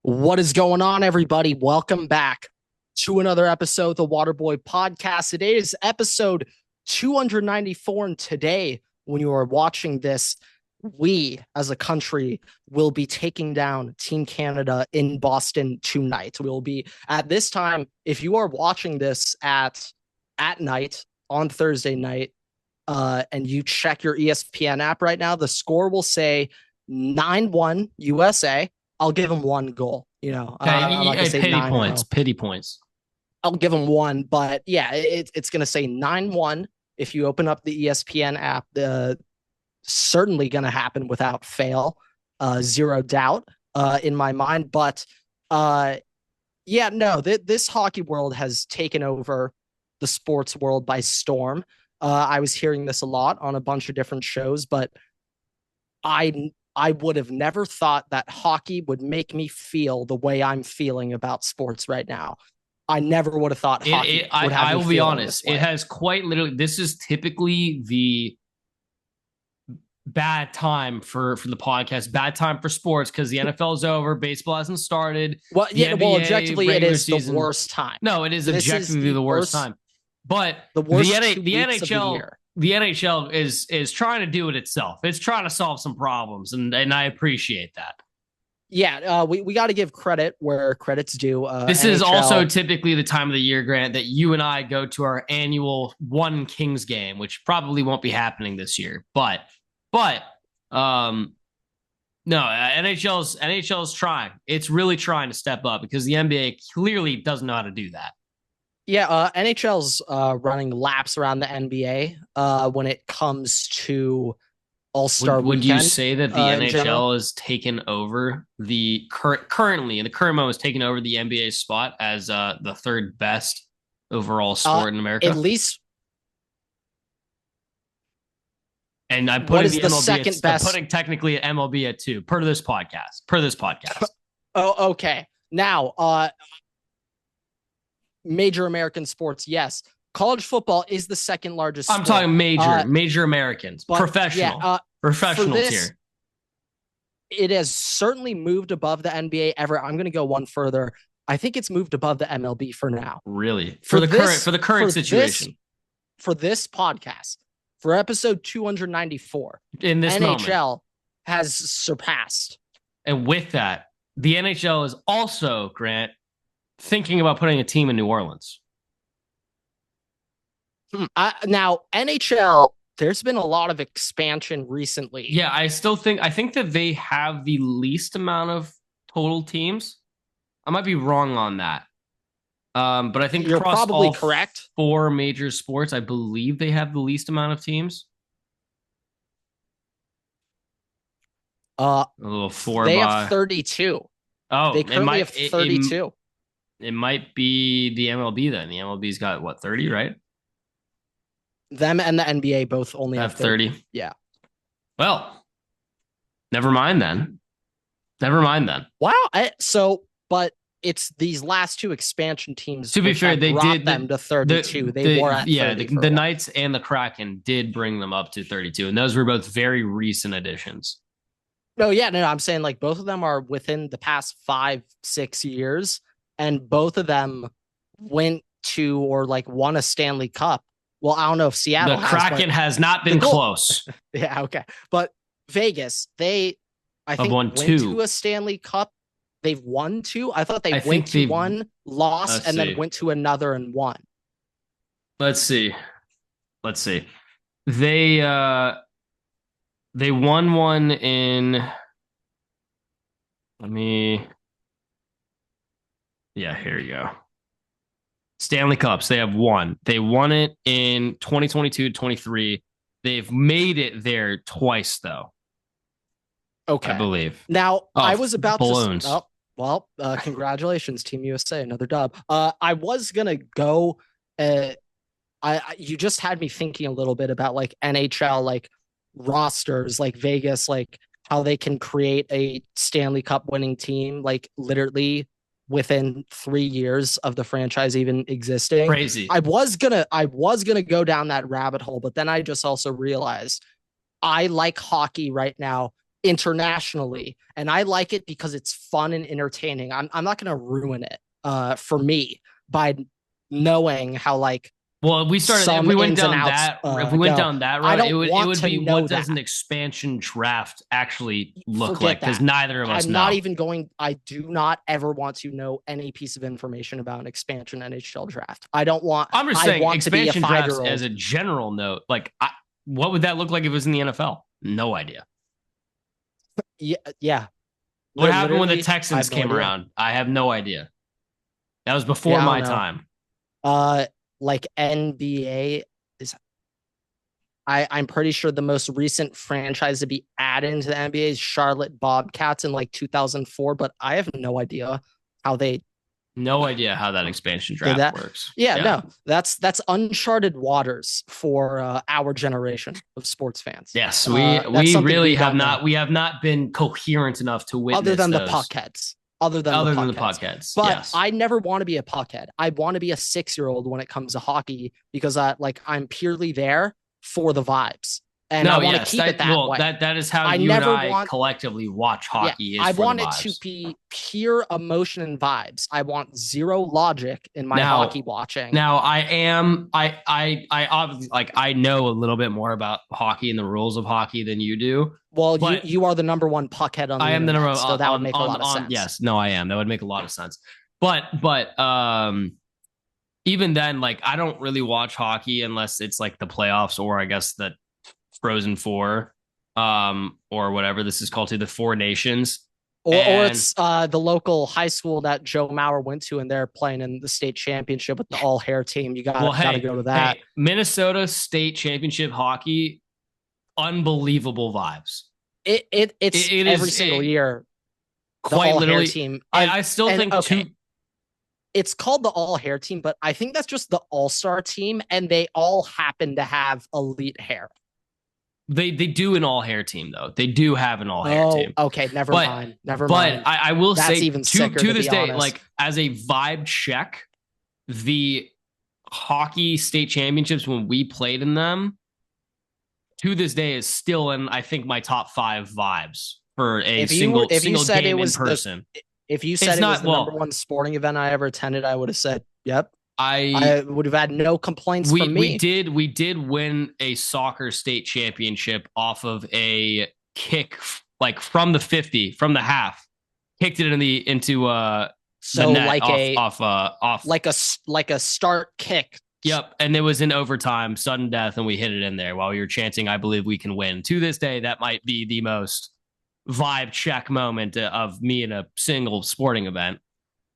What is going on, everybody? Welcome back to another episode of the Waterboy Podcast. Today is episode 294, and today, when you are watching this, we as a country will be taking down Team Canada in Boston tonight. We will be at this time. If you are watching this at night on Thursday night, and you check your ESPN app right now, the score will say 9-1 USA. I'll give them one goal. I'm not gonna say Pity 9-0. points. Pity points. I'll give them one, but yeah, it's gonna say 9-1 if you open up the ESPN app. Certainly gonna happen without fail, zero doubt in my mind. But yeah, no, this hockey world has taken over the sports world by storm. I was hearing this a lot on a bunch of different shows, but I would have never thought that hockey would make me feel the way I'm feeling about sports right now. I never would have thought hockey would have I me will be feeling honest. this way. It has quite literally. This is typically the bad time for the podcast. Bad time for sports because the NFL is over. Baseball hasn't started. Well, The yeah, well, NBA objectively, it regular is the season. worst time. No, it is This is objectively the worst time. But the worst the 2 weeks of the NHL, year. the NHL is trying to do it itself. It's trying to solve some problems, and I appreciate that. Yeah, we got to give credit where credit's due. This NHL, is also typically the time of the year, Grant, that you and I go to our annual One Kings game, which probably won't be happening this year. But no, NHL's trying. It's really trying to step up because the NBA clearly doesn't know how to do that. Yeah, NHL's running laps around the NBA when it comes to All-Star Would Weekend. you say that the NHL has taken over the currently in the current moment has taken over the NBA spot as the third best overall sport in America? At least. And I'm What putting is the second best? I'm putting technically MLB at 2 per this podcast. Oh, okay. Now, major American sports, yes. College football is the second largest I'm sport. talking major Americans, professionals here. It has certainly moved above the NBA. Everett, I'm going to go one further. I think it's moved above the MLB for now. Really? For the current situation. For this podcast, for episode 294, in this NHL moment has surpassed. And with that, the NHL is also, Grant, thinking about putting a team in New Orleans. Now, NHL, there's been a lot of expansion recently. Yeah, I think that they have the least amount of total teams. I might be wrong on that. But I think you're probably all correct. 4 major sports, I believe they have the least amount of teams. A little 4 they have 32. Oh, they currently have 32. It might be the MLB then. The MLB's got what, 30, right? Them and the NBA both only have 30. Yeah. Well, never mind then. Wow. But it's these last 2 expansion teams. To be fair, they did them to 32. They were at 30 the Knights and the Kraken did bring them up to 32, and those were both very recent additions. No, I'm saying like both of them are within the past 5-6 years, and both of them went to or like won a Stanley Cup. Well, I don't know if Seattle the Kraken has not been close. Yeah, okay. But Vegas, I think won 2. To a Stanley Cup. They've won 2. I thought they went to one, lost, and then went to another and won. Let's see. They won one in. Yeah, here you go. Stanley Cups, they have won. They won it in 2022-23. They've made it there twice, though. Okay. I believe. Now, I was about balloons. to... Well, congratulations, Team USA, another dub. I was going to go... you just had me thinking a little bit about, like, NHL, like, rosters, like Vegas, like, how they can create a Stanley Cup winning team, like, literally within 3 years of the franchise even existing. Crazy. I was gonna go down that rabbit hole, but then I just also realized I like hockey right now internationally, and I like it because it's fun and entertaining. I'm not going to ruin it for me by knowing how like Well, if we started, if some we went ins and down outs that, if we went go. down that I road, don't it want would to be know what does that. an expansion draft actually look like? Forget Because that. neither of us I'm not know. even going. I do not ever want to know any piece of information about an expansion NHL draft. I don't want. I'm just I saying want to be a expansion drafts 5 year as old. a general note. Like, what would that look like if it was in the NFL? No idea. Yeah, yeah. What happened when the Literally, I Texans have no came idea. around? I have no idea. That was before Yeah, I don't my know. time. Uh, like NBA is. I'm pretty sure the most recent franchise to be added into the NBA is Charlotte Bobcats in like 2004, but I have no idea how they No idea how that expansion did draft that. works. Yeah, no, that's uncharted waters for our generation of sports fans. Yes, That's we something really we have don't know, not been coherent enough to other witness than the those. puckheads. Other than the Other than the puckheads. podcasts, But yes. I never want to be a puckhead. I want to be a 6-year-old when it comes to hockey because I'm purely there for the vibes. And I No, want to yes, keep it that way. that is how I you and never I want collectively watch Yeah, hockey is I for the want it to vibes. be pure emotion and vibes. I want zero logic in my hockey Now, watching. now I obviously like I know a little bit more about hockey and the rules of hocky than you do. Well, But you are the number one puckhead on the I am the internet, number so that would make a lot of sense. yes, no, I am. That would make a lot of sense. But even then, like I don't really watch hockey unless it's like the playoffs or I guess the Frozen Four, or whatever this is called to the Four Nations. Or it's the local high school that Joe Mauer went to, and they're playing in the state championship with the all hair team. You gotta go to that. Hey, Minnesota State Championship hockey, unbelievable vibes. It's every single year. Quite literally, team. I still think okay. It's called the all hair team, but I think that's just the all-star team, and they all happen to have elite hair. They do an all hair team though. They do have an all hair team. Okay, never mind. But I will that's say even sicker, to this day, honest. like as a vibe check, the hockey state championships when we played in them, to this day is still in I think my top 5 vibes for a single game in person. If you said it was the number one sporting event I ever attended, I would have said, "Yep." I would have had no complaints from me. We did win a soccer state championship off of a kick, like from the 50, from the half, kicked it into so the net like off like a start kick. Yep, and it was in overtime, sudden death, and we hit it in there while we were chanting, "I believe we can win." To this day, that might be the most vibe check moment of me in a single sporting event.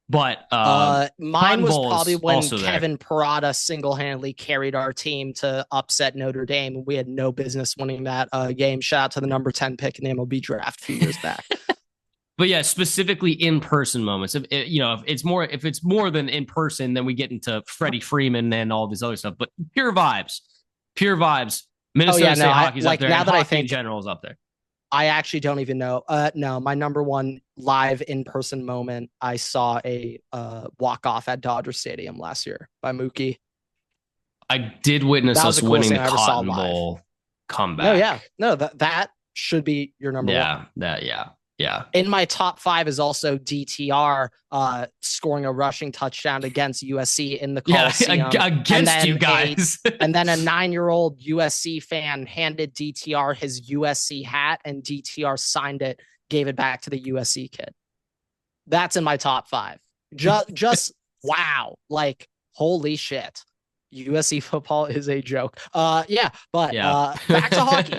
But mine was probably when Kevin Parada single-handedly carried our team to upset Notre Dame. We had no business winning that game. Shout out to the number 10 pick in the MLB draft a few years back. But yeah, specifically in-person moments. If it's more than in person, then we get into Freddie Freeman and all this other stuff. But pure vibes. Minnesota State hockey's up there. Now that I think in general is up there. I actually don't even know. No, my number one live in-person moment, I saw a walk-off at Dodger Stadium last year by Mookie. I did witness us winning the Cotton Bowl comeback. That should be your number one. Yeah. In my top 5 is also DTR scoring a rushing touchdown against USC in the Coliseum. Against you guys. And then a 9-year-old USC fan handed DTR his USC hat, and DTR signed it, gave it back to the USC kid. That's in my top 5. Just wow. Like, holy shit. USC football is a joke. Back to hockey.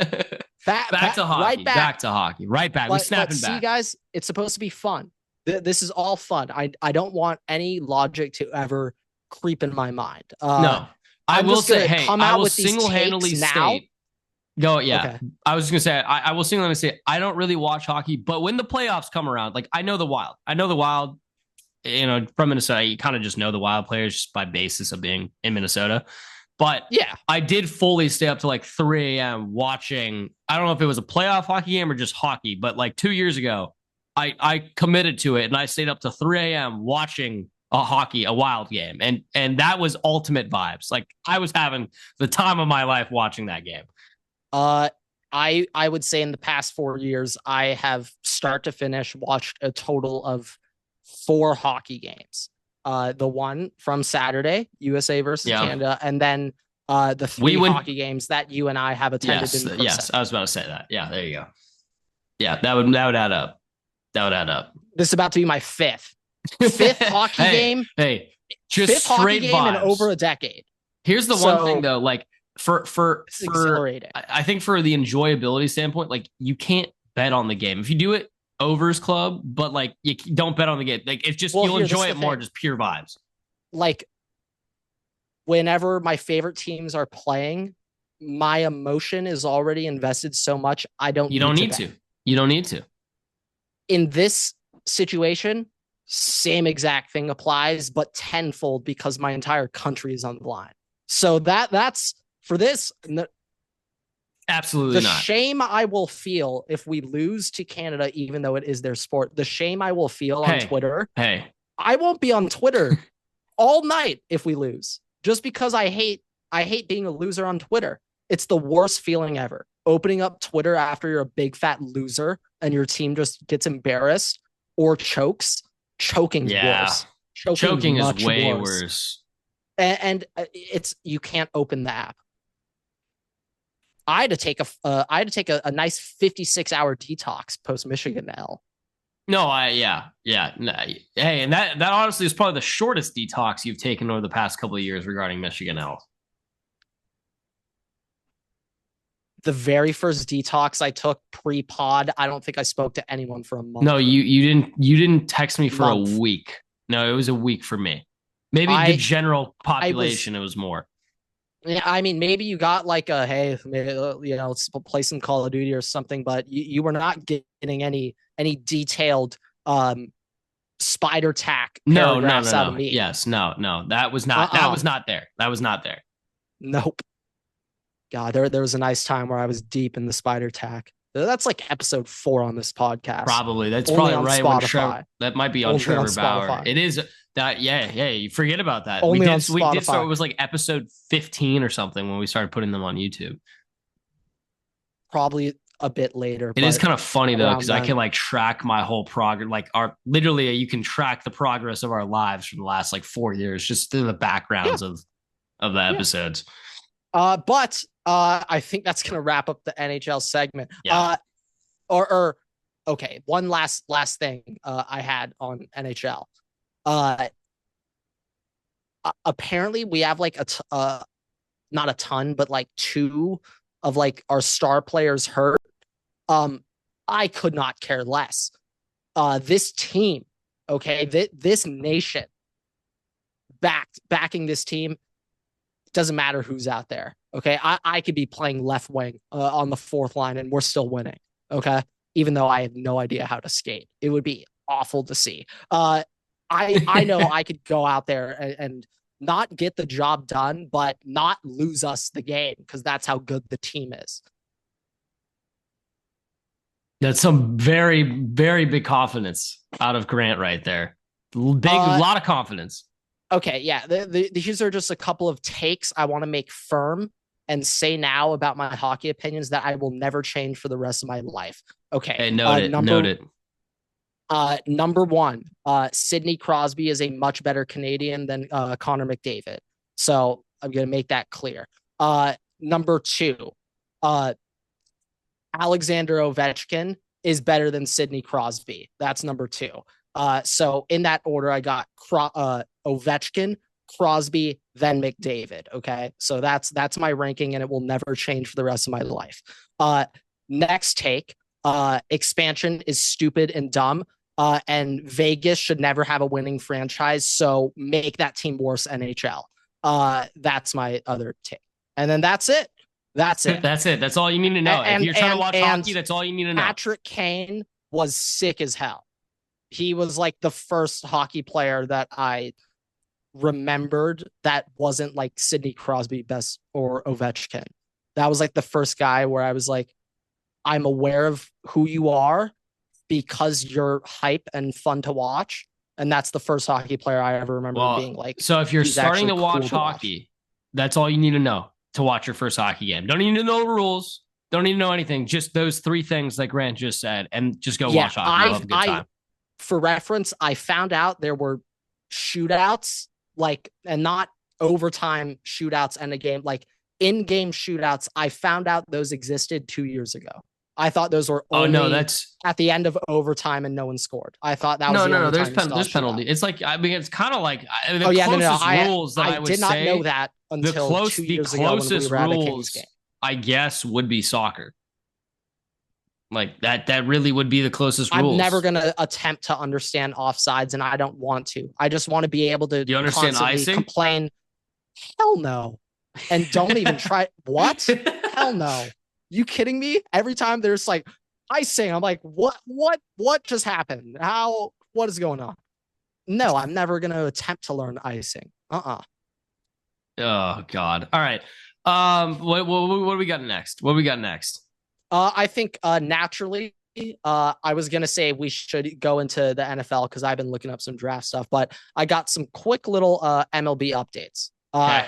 Back to hockey. Right back. We're snapping back. See, guys, it's supposed to be fun. This is all fun. I don't want any logic to ever creep in my mind. No, I will say, hey, I will single-handedly state. Go, yeah. Okay. I was just gonna say, I will single-handedly say, I don't really watch hockey, but when the playoffs come around, like I know the Wild. From Minnesota, you kind of just know the Wild players just by basis of being in Minnesota. But yeah, I did fully stay up to like 3 a.m. watching. I don't know if it was a playoff hockey game or just hockey, but like 2 years ago, I committed to it and I stayed up to 3 a.m. watching a Wild game. And that was ultimate vibes. Like I was having the time of my life watching that game. I I would say in the past 4 years, I have start to finish watched a total of 4 hockey games. The one from Saturday, USA versus Canada, and then the 3 hockey games that you and I have attended in person. Yes, I was about to say that. Yeah, there you go. Yeah, that would add up. That would add up. This is about to be my fifth hockey game. Hey, just fifth straight hockey game in over a decade. Here's the one thing though, like for I think for the enjoyability standpoint, like you can't bet on the game. If you do it overs club, but like you don't bet on the game. Like it's just you'll enjoy it more, just pure vibes. Like whenever my favorite teams are playing, my emotion is already invested so much. You don't need to. You don't need to. In this situation, same exact thing applies, but tenfold because my entire country is on the line. So that's for this. Absolutely the not. Shame I will feel if we lose to Canada, even though it is their sport, the shame I will feel on Twitter. I won't be on Twitter all night if we lose, just because I hate being a loser on Twitter. It's the worst feeling ever. Opening up Twitter after you're a big fat loser and your team just gets embarrassed or chokes. Choking worse. Choking is way worse. And it's you can't open the app. I had to take a nice 56-hour detox post Michigan L. No, Hey, and that honestly is probably the shortest detox you've taken over the past couple of years regarding Michigan L. The very first detox I took pre-pod, I don't think I spoke to anyone for a month. No, you didn't text me for a week. No, it was a week for me. Maybe the general population, it was more. Yeah, I mean, maybe you got like a, hey, let's play some Call of Duty or something, but you were not getting any detailed spider tack paragraphs out of me. Yes, no. That was not that was not there. That was not there. Nope. God, there was a nice time where I was deep in the spider tack. That's like episode 4 on this podcast. Probably. That's only probably right when Trevor, that might be on Trevor Bauer. It is that, you forget about that. Only we did start, it was like episode 15 or something when we started putting them on YouTube. Probably a bit later. It is kind of funny though, because I can like track my whole progress. Like literally you can track the progress of our lives from the last like 4 years, just through the backgrounds of the episodes. But I think that's going to wrap up the NHL segment. Yeah. Okay. One last thing I had on NHL. Apparently we have like not a ton, but like 2 of like our star players hurt. I could not care less. This team, okay, this nation backing this team. Doesn't matter who's out there. Okay. I could be playing left wing on the 4th line and we're still winning. Okay. Even though I have no idea how to skate, it would be awful to see. I know I could go out there and not get the job done, but not lose us the game because that's how good the team is. That's some very, very big confidence out of Grant right there. A lot of confidence. Okay, yeah. These are just a couple of takes I want to make firm and say now about my hockey opinions that I will never change for the rest of my life. Okay. Hey, note it. Number 1, Sidney Crosby is a much better Canadian than Connor McDavid. So I'm going to make that clear. Number 2, Alexander Ovechkin is better than Sidney Crosby. That's number 2. So in that order, I got Ovechkin, Crosby, then McDavid. Okay. So that's my ranking and it will never change for the rest of my life. Next take, expansion is stupid and dumb. And Vegas should never have a winning franchise. So make that team worse NHL. That's my other take. And then that's it. That's it. That's all you need to know. If you're trying to watch hockey, that's all you need to know. Patrick Kane was sick as hell. He was like the first hockey player that I remembered that wasn't like Sidney Crosby best or Ovechkin. That was like the first guy where I was like, I'm aware of who you are because you're hype and fun to watch. And that's the first hockey player I ever remember being like. So if you're starting to watch hockey, that's all you need to know to watch your first hockey game. Don't need to know the rules. Don't need to know anything. Just those 3 things like Grant just said, and just go watch hockey. You'll have a good time. For reference, I found out there were shootouts, like, and not overtime shootouts and a game, like in-game shootouts. I found out those existed 2 years ago. I thought those were only that's at the end of overtime and no one scored. I thought that was no. There's penalty. It's like, I mean, it's kind of like the rules that I would did not know that until 2 years ago when we were at a Kings game. I guess would be soccer. Like that really would be the closest rules. I'm never going to attempt to understand offsides, and I don't want to. I just want to be able to complain. Hell no. And don't even try. What? Hell no. You kidding me? Every time there's like icing, I'm like, what just happened? What is going on? No, I'm never going to attempt to learn icing. Oh God. All right. What do we got next? I think naturally, I was going to say we should go into the NFL because I've been looking up some draft stuff, but I got some quick little MLB updates. Okay.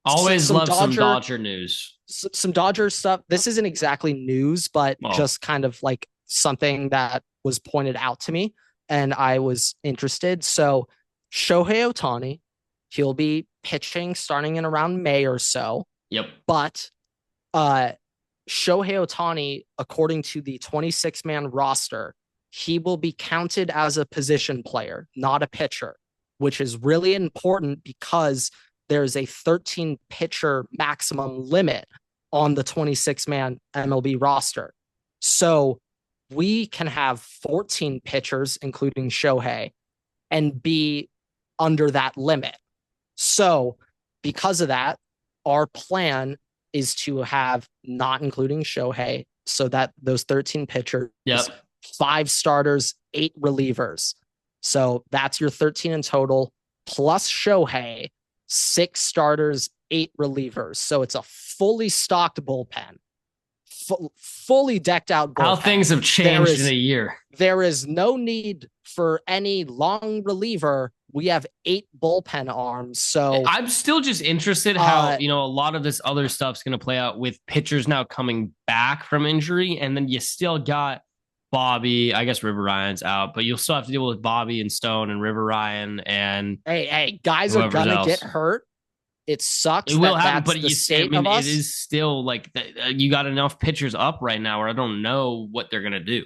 Always love some Dodger news. Some Dodger stuff. This isn't exactly news, but just kind of like something that was pointed out to me and I was interested. So Shohei Ohtani, he'll be pitching starting in around May or so. Yep. But Shohei Ohtani, according to the 26-man roster, he will be counted as a position player, not a pitcher, which is really important because there's a 13 pitcher maximum limit on the 26-man MLB roster. So we can have 14 pitchers, including Shohei, and be under that limit. So because of that, our plan is to have, not including Shohei, so that those 13 pitchers, 5 starters, 8 relievers. So that's your 13 in total, plus Shohei, 6 starters, 8 relievers. So it's a fully stocked bullpen, fully decked out bullpen. How things have changed in a year. There is no need for any long reliever. We have 8 bullpen arms. So I'm still just interested how, a lot of this other stuff's going to play out with pitchers now coming back from injury. And then you still got Bobby. I guess River Ryan's out, but you'll still have to deal with Bobby and Stone and River Ryan. And hey, guys are going to get hurt. It sucks. It will happen, but it is still like you got enough pitchers up right now where I don't know what they're going to do.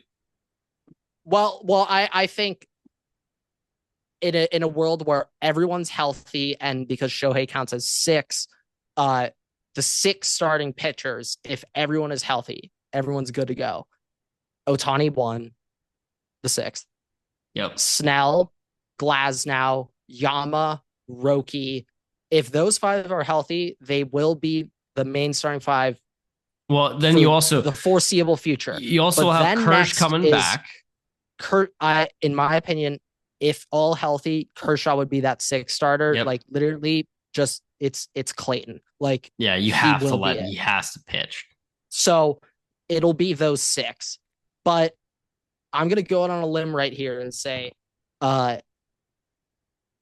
Well, I think in a world where everyone's healthy, and because Shohei counts as 6, the 6 starting pitchers, if everyone is healthy, everyone's good to go. Ohtani 1, the 6th. Yep. Snell, Glasnow, Yama, Roki. If those 5 are healthy, they will be the main starting 5. Well, then you also the foreseeable future. You also have Kersh coming back. In my opinion, if all healthy, Kershaw would be that 6th starter. Yep. Like literally, just it's Clayton. Like he has to pitch. So it'll be those 6. But I'm gonna go out on a limb right here and say,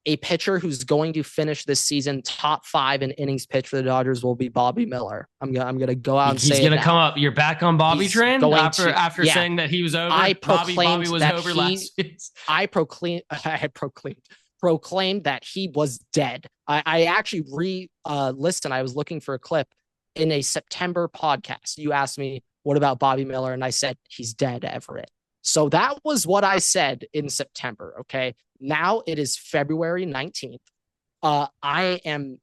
a pitcher who's going to finish this season top 5 in innings pitched for the Dodgers will be Bobby Miller. I'm gonna go out and say he's gonna come up. You're back on Bobby train after saying that he was over. Bobby was over last season. I proclaimed that he was dead. I actually listened. I was looking for a clip in a September podcast. You asked me, what about Bobby Miller? And I said, he's dead, Everett. So that was what I said in September. Okay. Now it is February 19th. I'm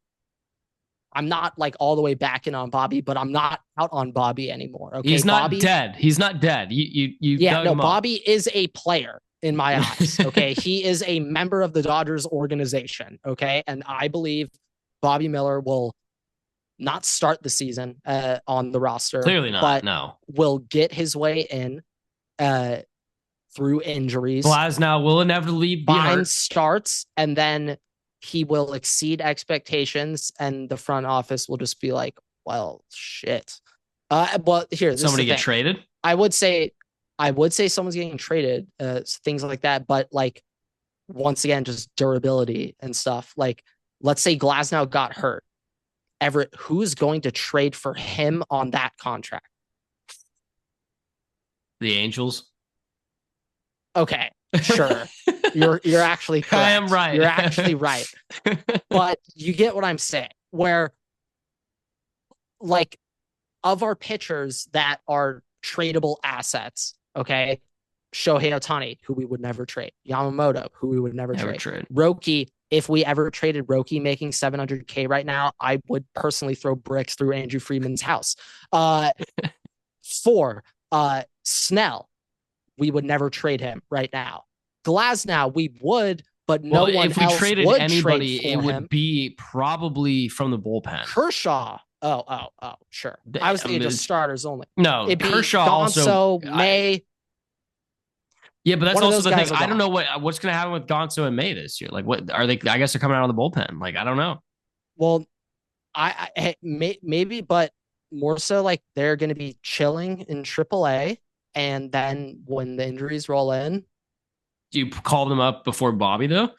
not like all the way back in on Bobby, but I'm not out on Bobby anymore. Okay. He's not dead. He's not dead. Bobby is a player in my eyes. Okay. He is a member of the Dodgers organization. Okay. And I believe Bobby Miller will not start the season on the roster. Clearly not. But no. Will get his way in through injuries. Glasnow will inevitably be hurt. Starts, and then he will exceed expectations, and the front office will just be like, well, shit. But here, somebody get traded? I would say someone's getting traded, things like that. But like, once again, just durability and stuff. Like, let's say Glasnow got hurt. Everett, who's going to trade for him on that contract? The Angels. Okay, sure. You're actually correct. I am right. You're actually right. But you get what I'm saying, where like of our pitchers that are tradable assets, okay? Shohei Ohtani, who we would never trade. Yamamoto, who we would never trade. Roki, if we ever traded Roki making $700K right now, I would personally throw bricks through Andrew Friedman's house. 4, Snell, we would never trade him right now. Glasnow, we would, but no one else would. If we traded anybody, it would be probably from the bullpen. Kershaw. Oh, sure. I was thinking just starters only. No, Kershaw also. May. Yeah, but that's also the thing. I don't know what's going to happen with Gonzo and May this year. Like, what are they? I guess they're coming out of the bullpen. Like, I don't know. Well, I maybe, but more so like they're going to be chilling in AAA, and then when the injuries roll in, do you call them up before Bobby though?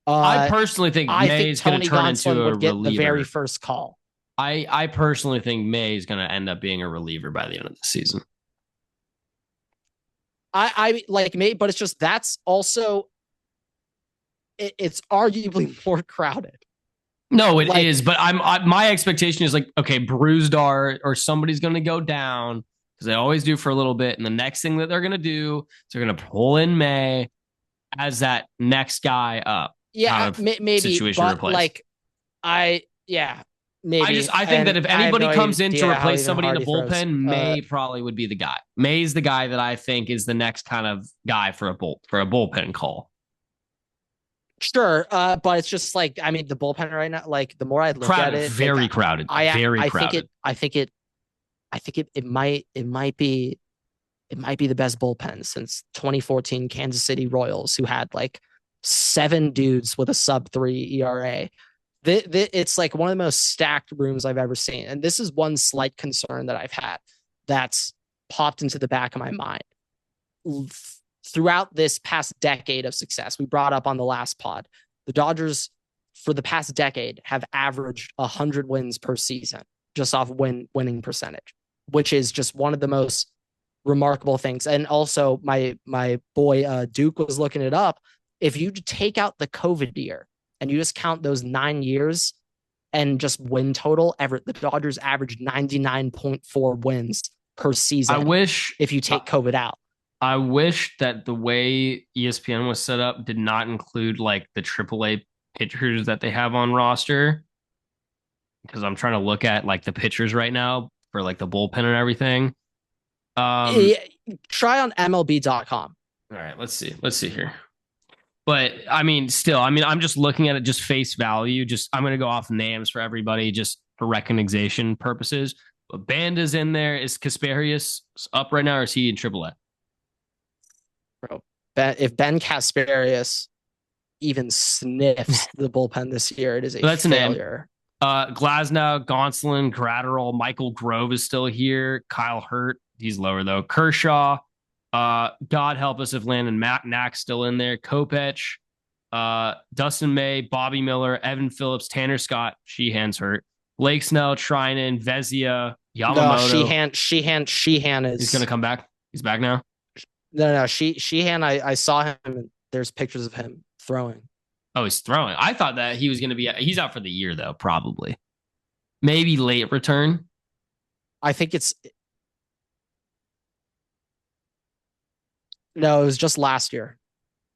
I personally think May is going to turn into a reliever. The very first call. I personally think May is going to end up being a reliever by the end of the season. I like May, but it's just that's also it's arguably more crowded. No, it is, but my expectation is like, okay, Bruzdar or somebody's going to go down because they always do for a little bit, and the next thing that they're going to do is they're going to pull in May as that next guy up. Yeah, maybe, situation but like maybe. I think that if anybody comes in to replace somebody in the bullpen, May probably would be the guy. May's the guy that I think is the next kind of guy for a bullpen call. Sure, but it's just like, I mean, the bullpen right now, like the more I look at it, very crowded. Very crowded. I think it might be the best bullpen since 2014 Kansas City Royals, who had like 7 dudes with a sub-3 ERA. It's like one of the most stacked rooms I've ever seen. And this is one slight concern that I've had that's popped into the back of my mind. Throughout this past decade of success, we brought up on the last pod, the Dodgers for the past decade have averaged 100 wins per season just off winning percentage, which is just one of the most remarkable things. And also my boy Duke was looking it up. If you take out the COVID year and you just count those 9 years and just win total, Everett, the Dodgers averaged 99.4 wins per season. I wish if you take COVID out. I wish that the way ESPN was set up did not include like the AAA pitchers that they have on roster. Because I'm trying to look at like the pitchers right now for like the bullpen and everything. Try on MLB.com. All right, let's see here. But I mean, still, I'm just looking at it just face value. I'm going to go off names for everybody just for recognition purposes. But Banda's in there. Is Kasparius up right now, or is he in AAA? Bro, if Ben Kasparius even sniffs the bullpen this year, it is a failure. Glasnow, Gonsolin, Gratterall, Michael Grove is still here. Kyle Hurt, he's lower though. Kershaw. God help us if Landon Knack's still in there. Kopech, Dustin May, Bobby Miller, Evan Phillips, Tanner Scott, Sheehan's hurt. Blake Snell, Trinan, Vezia, Yamamoto. No, Sheehan is. He's gonna come back. He's back now. No, Sheehan. I saw him. And there's pictures of him throwing. Oh, he's throwing. I thought that he was gonna be. He's out for the year though, probably. Maybe late return. I think it's. No, it was just last year.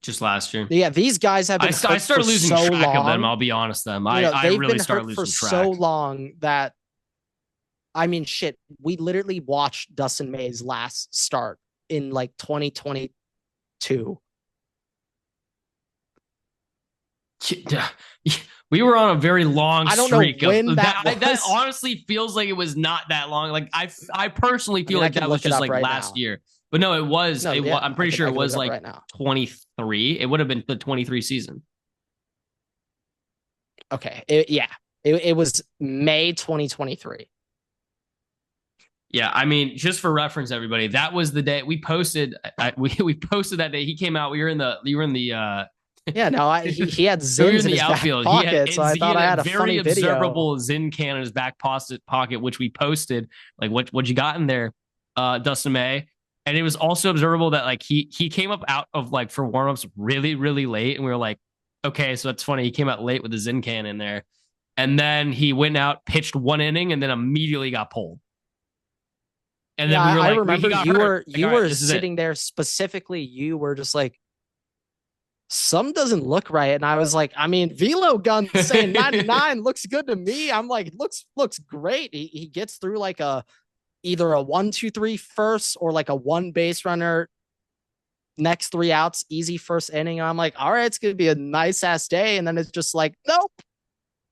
Just last year. Yeah, these guys have been. I started losing track of them. I'll be honest. I really started losing track for so long that. I mean, shit. We literally watched Dustin May's last start in like 2022. We were on a very long streak. I don't know when that honestly feels like it was not that long. Like I personally feel like that was just like last year. But no, it was. I'm pretty sure it was like right 23. It would have been the 23 season. Okay. It was May 2023. Yeah, I mean, just for reference, everybody, that was the day we posted. We posted that day. He came out. You were in the. Yeah, no, he had Zins in the outfield. So I thought I had a very observable Zin can in his back pocket, which we posted. Like, what you got in there? Dustin May. And it was also observable that like he came up out of like for warmups really, really late. And we were like, okay, so that's funny. He came out late with the Zin can in there. And then he went out, pitched one inning, and then immediately got pulled. And then we were like, I remember you were sitting there specifically. You were just like, some doesn't look right. And I was like, I mean, velo gun saying 99 looks good to me. I'm like, looks great. He gets through like either a 1-2-3 first or like a one base runner, next 3 outs, easy first inning. And I'm like, all right, it's gonna be a nice ass day. And then it's just like, nope.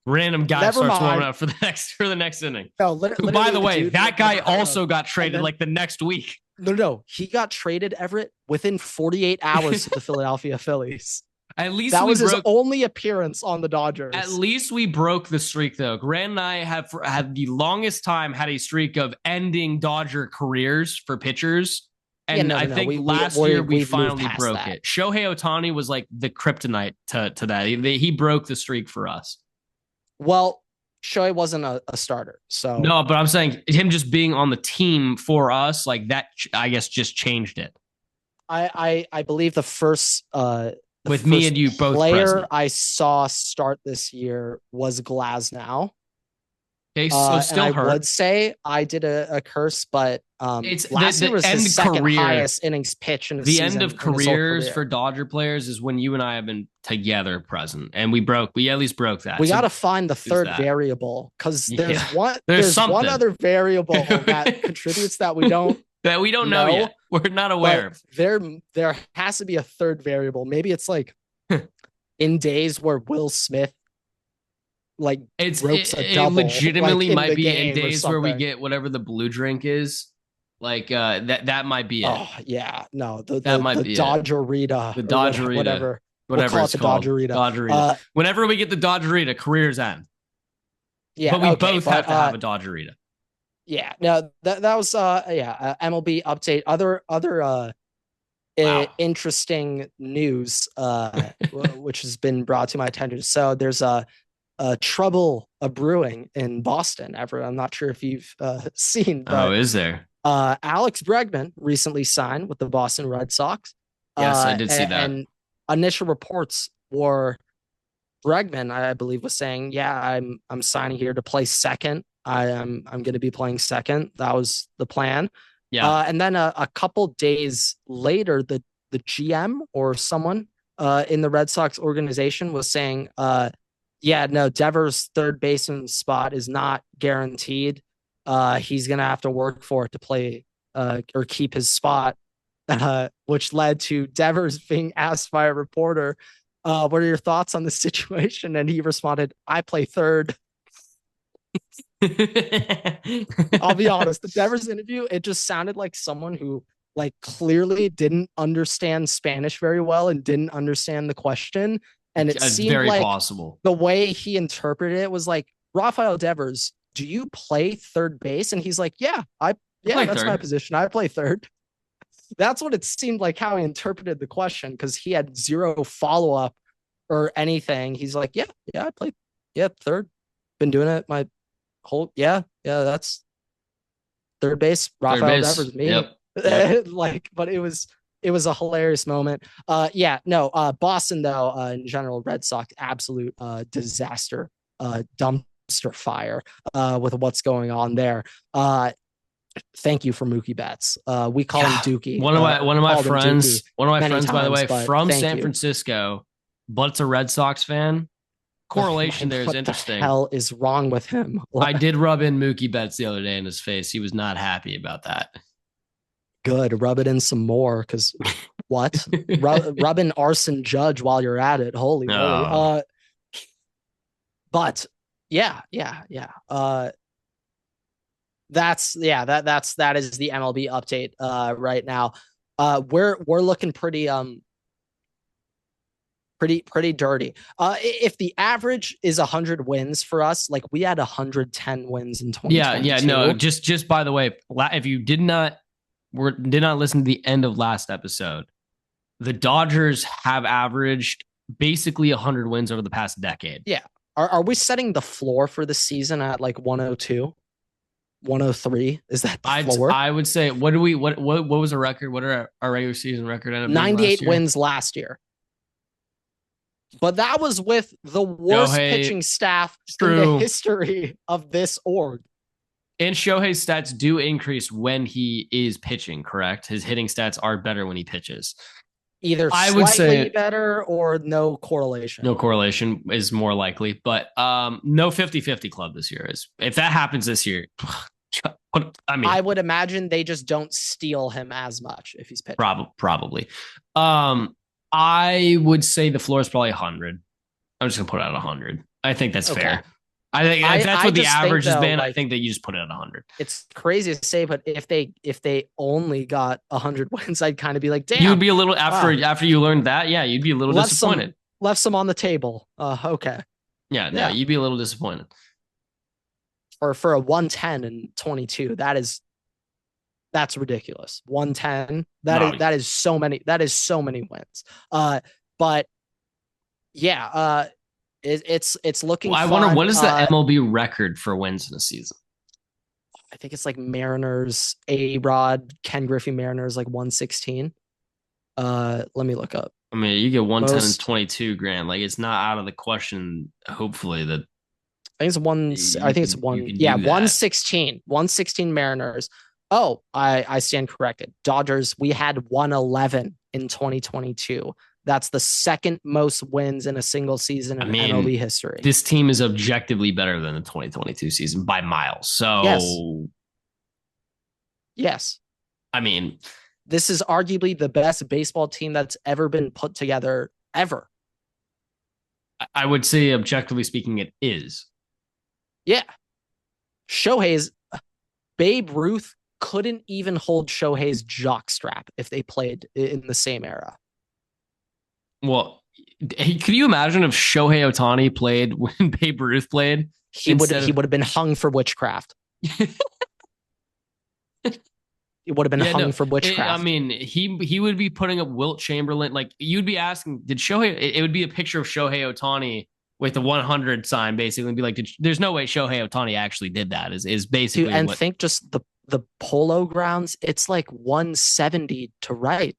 Random guy starts warming up for the next inning. No, by the way, that guy also got traded like the next week. No. He got traded, Everett, within 48 hours to the Philadelphia Phillies. At least that was his only appearance on the Dodgers. At least we broke the streak, though. Grant and I have had the longest time had a streak of ending Dodger careers for pitchers. And I think last year we finally broke it. Shohei Ohtani was like the kryptonite to that. He broke the streak for us. Well, Shohei wasn't a starter, so no. But I'm saying him just being on the team for us, like that, I guess, just changed it. I believe the first with me and you both player present. I saw start this year was Glasnow. Okay, so still I hurt. would say I did a curse, but it's last year was his second highest innings pitch in the season. End of careers for Dodger players is when you and I have been together present, and we at least broke that. We got to find the third variable because there's one other variable that contributes that we don't know yet. We're not aware of. There has to be a third variable. Maybe it's like in days where Will Smith ropes a double. It legitimately might be in days where we get whatever the blue drink is. Like that might be it. Oh yeah, no, that might be Dodgerita, the Dodgerita, whatever we'll call it's called. Dodgerita. Whenever we get the Dodgerita, careers end. Yeah, but we both have to have a Dodgerita. Yeah, no, that was MLB update. Other interesting news which has been brought to my attention. So there's a trouble brewing in Boston. Everett, I'm not sure if you've seen. But, is there? Alex Bregman recently signed with the Boston Red Sox. Yes, I did see that. And initial reports were Bregman, I believe, was saying, "Yeah, I'm signing here to play second. I'm going to be playing second." That was the plan. Yeah. And then a couple days later, the GM or someone in the Red Sox organization was saying, "Yeah, no, Devers' third baseman spot is not guaranteed. He's going to have to work for it to play or keep his spot," which led to Devers being asked by a reporter, "What are your thoughts on the situation?" And he responded, "I play third." I'll be honest, the Devers interview, it just sounded like someone who like clearly didn't understand Spanish very well and didn't understand the question. And it seemed very like possible. The way he interpreted it was like, "Rafael Devers, do you play third base?" And he's like, "Yeah, that's my position. I play third." That's what it seemed like how he interpreted the question, because he had zero follow-up or anything. He's like, yeah, I play third. Been doing it my whole that's third base. Rafael Devers, me. Yep. But it was a hilarious moment. Boston though, in general, Red Sox, absolute disaster, dumpster fire with what's going on there. Thank you for Mookie Betts. We call him Dookie. One of my friends, by the way, from San Francisco, but it's a Red Sox fan. Correlation there is interesting. What the hell is wrong with him? I did rub in Mookie Betts the other day in his face. He was not happy about that. Good. Rub it in some more, because what? rub in Arson Judge while you're at it. Holy moly. But yeah. That is the MLB update right now. We're looking pretty dirty. If the average is 100 wins for us, like we had 110 wins in 2022. Yeah, no, just by the way, if you did not listen to the end of last episode, the Dodgers have averaged basically 100 wins over the past decade. Yeah. Are we setting the floor for the season at like 102? 103. Is that the floor? I would say, what was the record? What are our regular season record end up 98 wins last year. But that was with the worst pitching staff in the history of this org. And Shohei's stats do increase when he is pitching, correct? His hitting stats are better when he pitches. Either slightly better or no correlation. No correlation is more likely. But no 50-50 club this year. If that happens this year, I mean, I would imagine they just don't steal him as much if he's pitching. Probably. I would say the floor is probably 100. I'm just gonna put it at 100. I think that's fair. I think if that's what the average has been. I think that you just put it at 100. It's crazy to say, but if they only got 100 wins, I'd kind of be like, damn. You'd be a little after you learned that. Yeah, you'd be a little disappointed. Left some on the table. Okay. Yeah, you'd be a little disappointed. Or for a 110 and 22, that's ridiculous. 110. That is so many wins. But yeah, it's looking. Well, I wonder what is the MLB record for wins in a season. I think it's like Mariners, A-Rod, Ken Griffey Mariners, like 116. Let me look up. I mean, you get 110 and 22 grand. Like, it's not out of the question. Hopefully that. I think it's 116. 116 Mariners. Oh, I stand corrected. Dodgers, we had 111 in 2022. That's the second most wins in a single season in MLB history. This team is objectively better than the 2022 season by miles. So, yes. I mean, this is arguably the best baseball team that's ever been put together ever. I would say, objectively speaking, it is. Yeah. Babe Ruth couldn't even hold Shohei's jockstrap if they played in the same era. Well, could you imagine if Shohei Ohtani played when Babe Ruth played? He would have been hung for witchcraft. He would have been hung for witchcraft. I mean, he would be putting up Wilt Chamberlain. Like, you'd be asking, did Shohei? It would be a picture of Shohei Ohtani with the 100 sign, basically, and be like, there's no way Shohei Ohtani actually did that. Is basically, and think just the Polo Grounds. It's like 170 to right.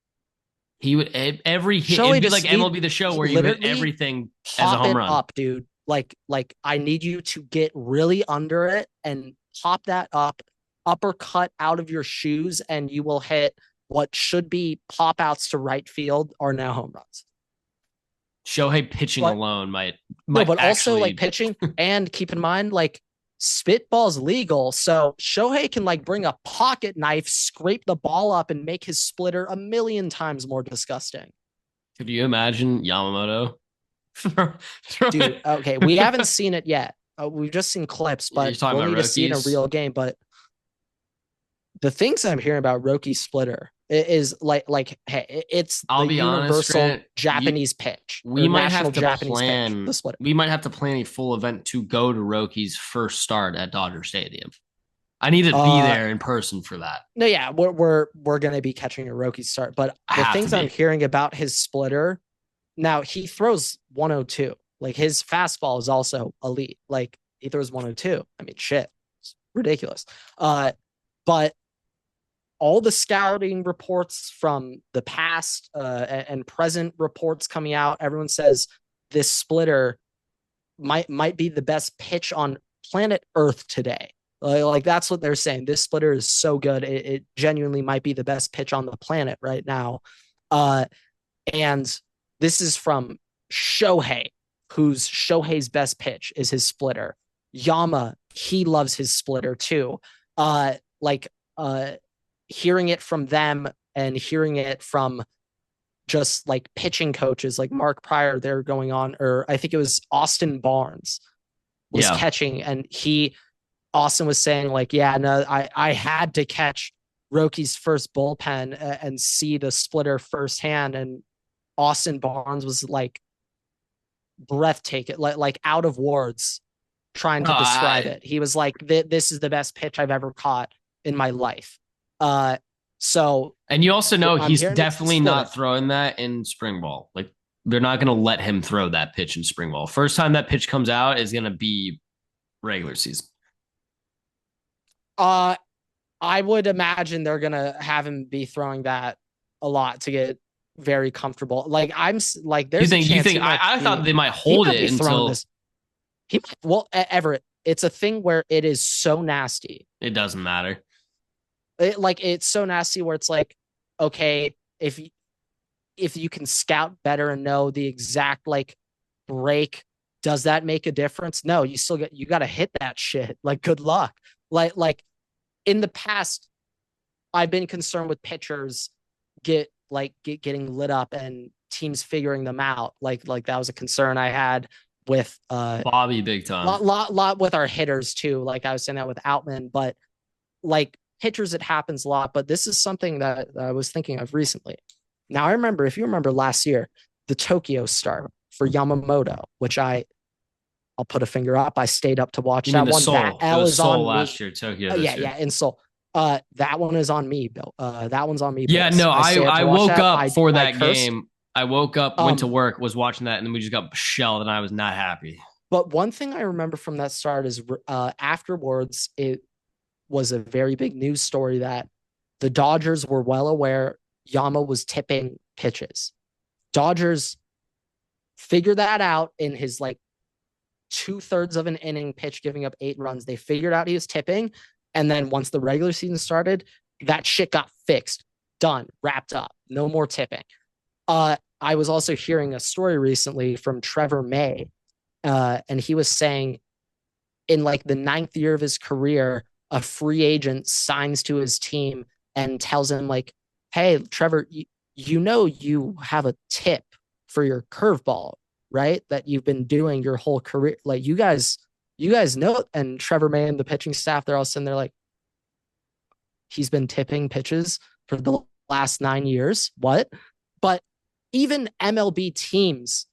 He would every hit. It'd be like MLB The Show where you hit everything as a home run. Up, dude. Like I need you to get really under it and pop that up, uppercut out of your shoes, and you will hit what should be pop outs to right field are now home runs. Shohei pitching alone might but also like pitching, and keep in mind, like, spitball's legal, so Shohei can like bring a pocket knife, scrape the ball up, and make his splitter 1,000,000 times more disgusting. Could you imagine Yamamoto? Dude, okay, we haven't seen it yet. We've just seen clips, but we'll need to see it in a real game. But the things I'm hearing about Rocky's splitter is like, hey, it's the universal Japanese pitch. We might have to plan. We might have to plan a full event to go to Rocky's first start at Dodger Stadium. I need to be there in person for that. No, yeah, we're going to be catching a Rocky start, but the things I'm hearing about his splitter, now he throws 102. Like, his fastball is also elite. Like, he throws 102. I mean, shit, it's ridiculous. But all the scouting reports from the past and present reports coming out, everyone says this splitter might be the best pitch on planet Earth today. Like, that's what they're saying. This splitter is so good. It genuinely might be the best pitch on the planet right now. And this is from Shohei, Shohei's best pitch is his splitter. Yama, he loves his splitter too. Hearing it from them and hearing it from just like pitching coaches like Mark Pryor, they're going on, or I think it was Austin Barnes was catching, and Austin was saying like, yeah, no, I had to catch Rocky's first bullpen and see the splitter firsthand. And Austin Barnes was like breathtaking, like out of words trying to describe it. He was like, this is the best pitch I've ever caught in my life. And you also know he's definitely not throwing that in spring ball. Like, they're not going to let him throw that pitch in spring ball. First time that pitch comes out is going to be regular season. I would imagine they're gonna have him be throwing that a lot to get very comfortable. Like there's a chance. You think I thought they might hold it until this. Everett, it's a thing where it is so nasty. It doesn't matter. It's so nasty where it's like, okay, if you can scout better and know the exact like break, does that make a difference? No, you got to hit that shit. Like, good luck. Like in the past, I've been concerned with pitchers getting lit up and teams figuring them out. Like that was a concern I had with Bobby big time. Lot with our hitters too. Like I was saying that with Outman, but like pitchers, it happens a lot. But this is something that I was thinking of recently. Now I remember, if you remember last year, the Tokyo start for Yamamoto, which I'll put a finger up. I stayed up to watch that one. That L is on last year, Tokyo. Yeah, in Seoul. That one is on me, Bill. That one's on me. Yeah, no, I woke up for that game. I woke up, went to work, was watching that, and then we just got shelled, and I was not happy. But one thing I remember from that start is afterwards, it was a very big news story that the Dodgers were well aware Yama was tipping pitches. Dodgers figured that out in his like 2/3 of an inning pitch, giving up 8 runs. They figured out he was tipping. And then once the regular season started, that shit got fixed, done, wrapped up, no more tipping. I was also hearing a story recently from Trevor May, and he was saying in like the 9th year of his career, a free agent signs to his team and tells him like, hey, Trevor, you have a tip for your curveball, right? That you've been doing your whole career. Like you guys know. And Trevor May and the pitching staff, they're all sitting there like, he's been tipping pitches for the last 9 years. What? But even MLB teams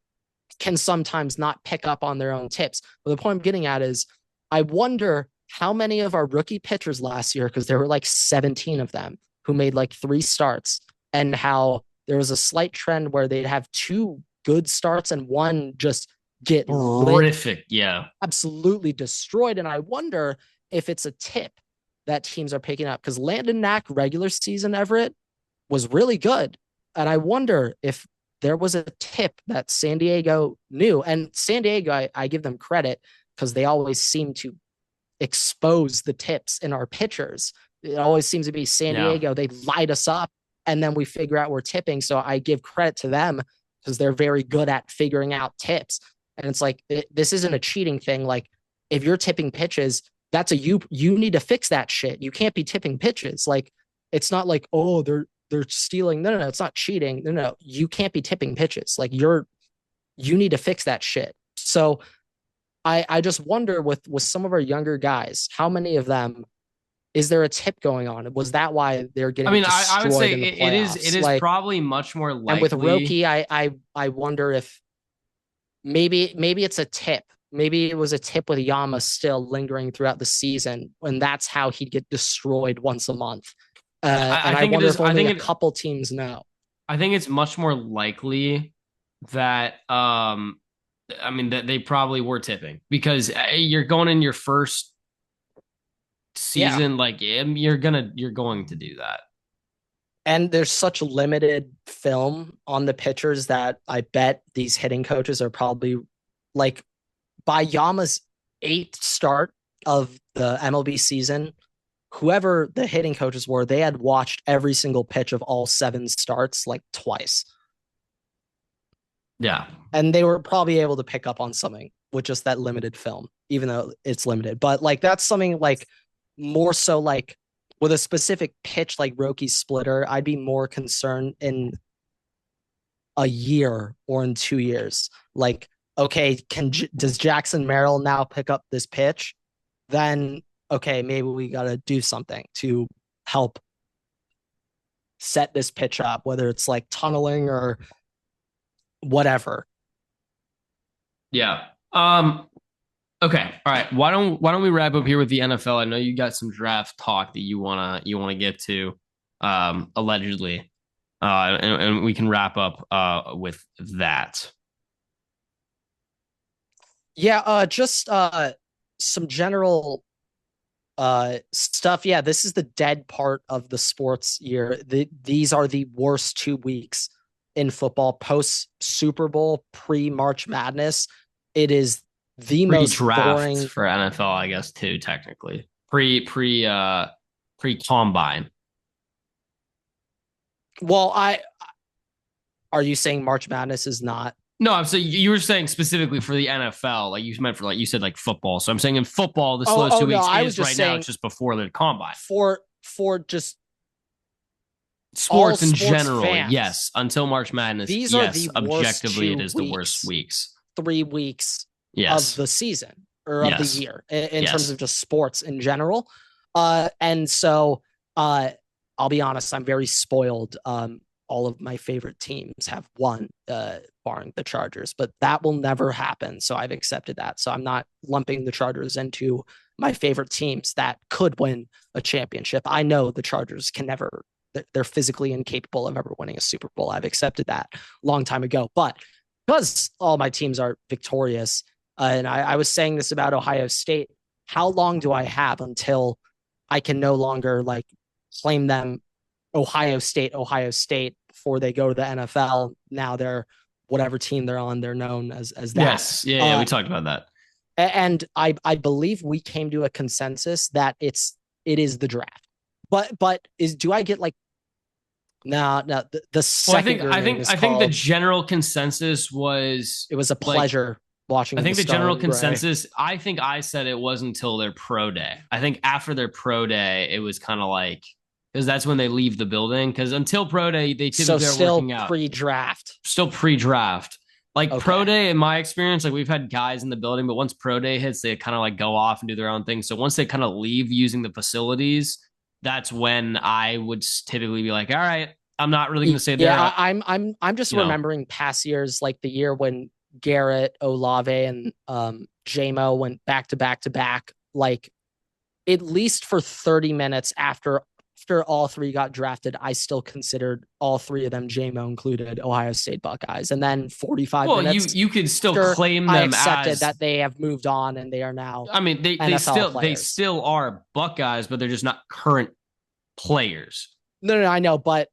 can sometimes not pick up on their own tips. But the point I'm getting at is I wonder how many of our rookie pitchers last year, because there were like 17 of them who made like 3 starts, and how there was a slight trend where they'd have 2 good starts and one just get horrific. Yeah. Absolutely destroyed. And I wonder if it's a tip that teams are picking up, because Landon Knack regular season Everett was really good. And I wonder if there was a tip that San Diego knew. And San Diego, I give them credit because they always seem to expose the tips in our pitchers. It always seems to be San Diego. They light us up and then we figure out we're tipping. So I give credit to them because they're very good at figuring out tips. And it's like, this isn't a cheating thing. Like if you're tipping pitches, that's you need to fix that shit. You can't be tipping pitches. Like, it's not like, oh, they're stealing. No, it's not cheating. No, you can't be tipping pitches. Like you need to fix that shit. So I just wonder with some of our younger guys, how many of them, is there a tip going on? Was that why they're getting? I mean, I would say it is like, probably much more likely. And with Roki, I wonder if maybe it's a tip. Maybe it was a tip with Yama still lingering throughout the season, and that's how he'd get destroyed once a month. I wonder if only a couple teams know. I think it's much more likely that that they probably were tipping, because you're going in your first season, like you're going to do that. And there's such limited film on the pitchers that I bet these hitting coaches are probably like, by Yama's 8th start of the MLB season, whoever the hitting coaches were, they had watched every single pitch of all 7 starts like twice. Yeah. And they were probably able to pick up on something with just that limited film, even though it's limited. But like, that's something like more so like with a specific pitch like Roki's splitter, I'd be more concerned in a year or in 2 years. Like, okay, does Jackson Merrill now pick up this pitch? Then, okay, maybe we got to do something to help set this pitch up, whether it's like tunneling or whatever. Yeah. Okay. All right. Why don't we wrap up here with the NFL? I know you got some draft talk that you wanna get to, allegedly, and we can wrap up with that. Yeah. Just some general Stuff. Yeah, this is the dead part of the sports year. These are the worst 2 weeks in football, post Super Bowl, pre March Madness. It is the most boring for NFL, I guess, too, technically. Pre combine. Well, are you saying March Madness is not? No, I'm saying you were saying specifically for the NFL, like you meant for like you said like football. So I'm saying in football, the slowest 2 weeks is right now. It's just before the combine. For just sports in general, fans, yes. Until March Madness, these are the objectively it is the worst weeks. 3 weeks of the season or of the year in terms of just sports in general. And so I'll be honest, I'm very spoiled. All of my favorite teams have won, barring the Chargers, but that will never happen. So I've accepted that. So I'm not lumping the Chargers into my favorite teams that could win a championship. I know the Chargers can never, they're physically incapable of ever winning a Super Bowl. I've accepted that a long time ago, but because all my teams are victorious, and I was saying this about Ohio State, how long do I have until I can no longer like claim them Ohio State before they go to the NFL? Now they're whatever team they're on, they're known as that. Yes. Yeah, we talked about that. And I believe we came to a consensus that it is the draft. But do I get like no, the second I think the general consensus was it was a pleasure watching. I think the general consensus, I think I said it was until their pro day. I think after their pro day, it was kind of like, because that's when they leave the building. Because until pro day, they typically are working out. Still pre-draft. Like pro day, in my experience, like we've had guys in the building, but once pro day hits, they kind of like go off and do their own thing. So once they kind of leave using the facilities, that's when I would typically be like, all right, I'm not really going to say that. Yeah, I'm just remembering past years, like the year when Garrett, Olave, and JMO went back to back, like at least for 30 minutes after all three got drafted, I still considered all three of them, JMO included, Ohio State Buckeyes. And then 45 minutes. You could still claim them. I accepted that they have moved on and they are now. I mean, they still are Buckeyes, but they're just not current players. No, I know, but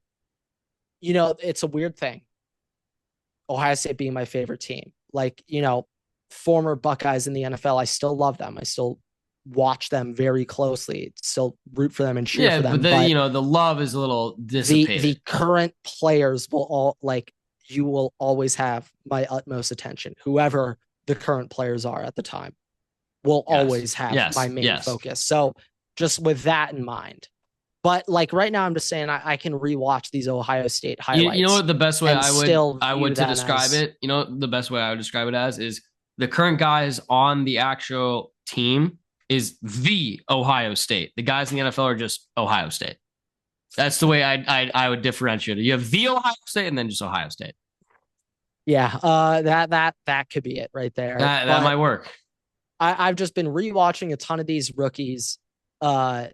it's a weird thing. Ohio State being my favorite team, like former Buckeyes in the NFL, I still love them. I still watch them very closely, still root for them and cheer for them. But the love is a little dissipated. The current players will all you will always have my utmost attention. Whoever the current players are at the time will always have my main focus. So just with that in mind. But like right now, I'm just saying I can rewatch these Ohio State highlights. You know what the best way I would to describe it? You know the best way I would describe it as is the current guys on the actual team is the Ohio State. The guys in the NFL are just Ohio State. That's the way I would differentiate it. You have the Ohio State and then just Ohio State. Yeah, that could be it right there. That might work. I've just been rewatching a ton of these rookies, kind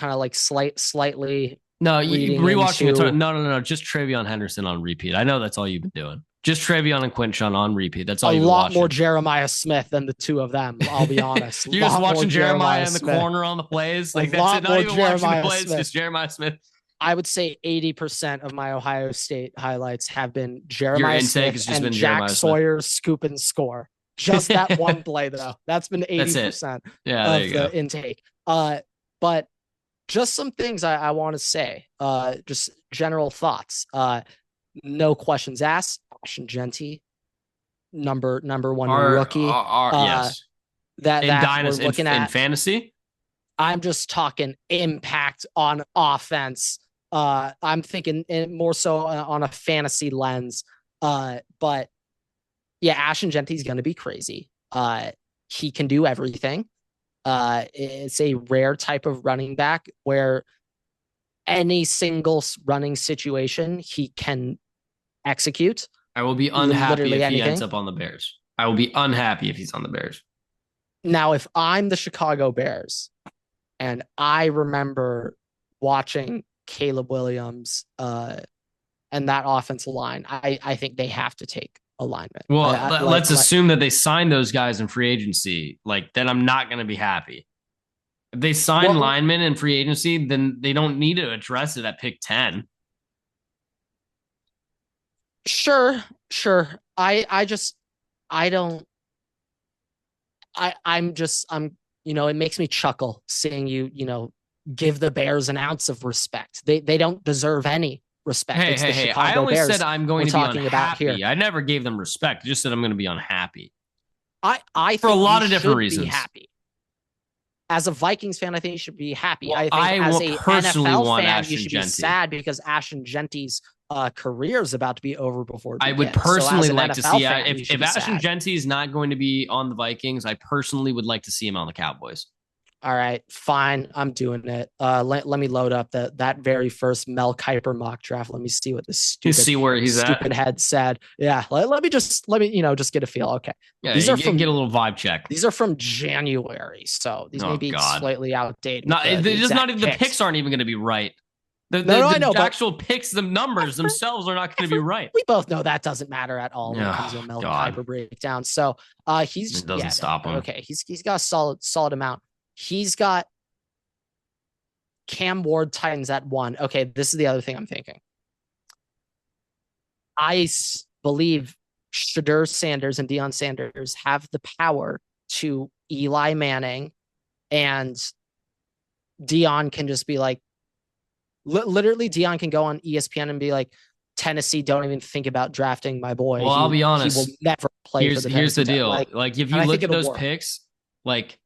of like slightly. No, you rewatching a ton. No. Just Travion Henderson on repeat. I know that's all you've been doing. Just Travion and Quinshon on repeat. That's all you've been watching. A lot more Jeremiah Smith than the two of them, I'll be honest. You're just watching Jeremiah in the corner on the plays? Like that's it. Not even watching the plays, just Jeremiah Smith. I would say 80% of my Ohio State highlights have been Jeremiah Smith and Jack Sawyer scoop and score. Just that one play, though. That's been 80% of the intake. But just some things I want to say. Just general thoughts. No questions asked. Ashton Jeanty, number one rookie. Yes. That we're looking at in fantasy. I'm just talking impact on offense. I'm thinking more so on a fantasy lens. But yeah, Ashton Jeanty's going to be crazy. He can do everything. It's a rare type of running back where any single running situation he can execute. I will be unhappy if he ends up on the Bears. I will be unhappy if he's on the Bears. Now, if I'm the Chicago Bears and I remember watching Caleb Williams and that offensive line, I think they have to take alignment. Well, let's assume that they signed those guys in free agency. Like, then I'm not going to be happy. If they sign linemen in free agency, then they don't need to address it at pick 10. Sure. I'm it makes me chuckle seeing you give the Bears an ounce of respect. They don't deserve any respect. Hey. I always said I'm going to be unhappy. I never gave them respect. I just said I'm going to be unhappy. I for a lot of different reasons. Be happy. As a Vikings fan, I think you should be happy. Well, I think as a NFL fan, Ashton you should Genty. be sad because Ashton Genty's career is about to be over before. I would personally like to see if Ashton Genty is not going to be on the Vikings. I personally would like to see him on the Cowboys. All right, fine. I'm doing it. Let me load up that very first Mel Kiper mock draft. Let me see what this stupid head said. Yeah, let me just get a feel. Okay, yeah, these are get a little vibe check. These are from January, so these may be slightly outdated. No, the picks aren't even going to be right. I know, the actual picks, the numbers themselves are not going to be right. We both know that doesn't matter at all when it comes to a Mel Kiper breakdown. So it doesn't stop him. Okay, he's got a solid amount. He's got Cam Ward Titans at 1. Okay, this is the other thing I'm thinking. I believe Shedeur Sanders and Deion Sanders have the power to Eli Manning, and Deion can just be like, literally Deion can go on ESPN and be like, Tennessee, don't even think about drafting my boy. Well, I'll be honest. He will never play for the Here's the deal. Like if you look at those picks, like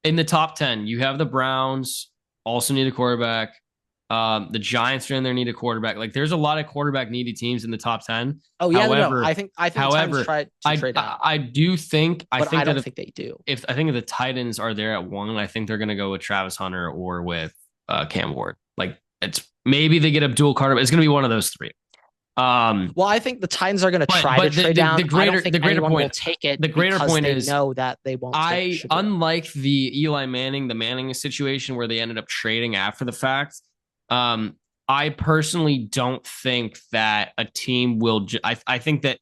in the top 10, you have the Browns also need a quarterback. The Giants are in there, need a quarterback. Like there's a lot of quarterback needy teams in the top 10. Oh yeah, however, I think however, try to trade out. I do think I don't think they do. If the Titans are there at 1, I think they're gonna go with Travis Hunter or with Cam Ward. Like it's maybe they get Abdul Carter, but it's gonna be one of those 3. Well, I think the Titans are going to try to trade down. The greater point will take it. The greater point is know that they won't. Unlike the Eli Manning, the Manning situation where they ended up trading after the fact. I personally don't think that a team will. I think that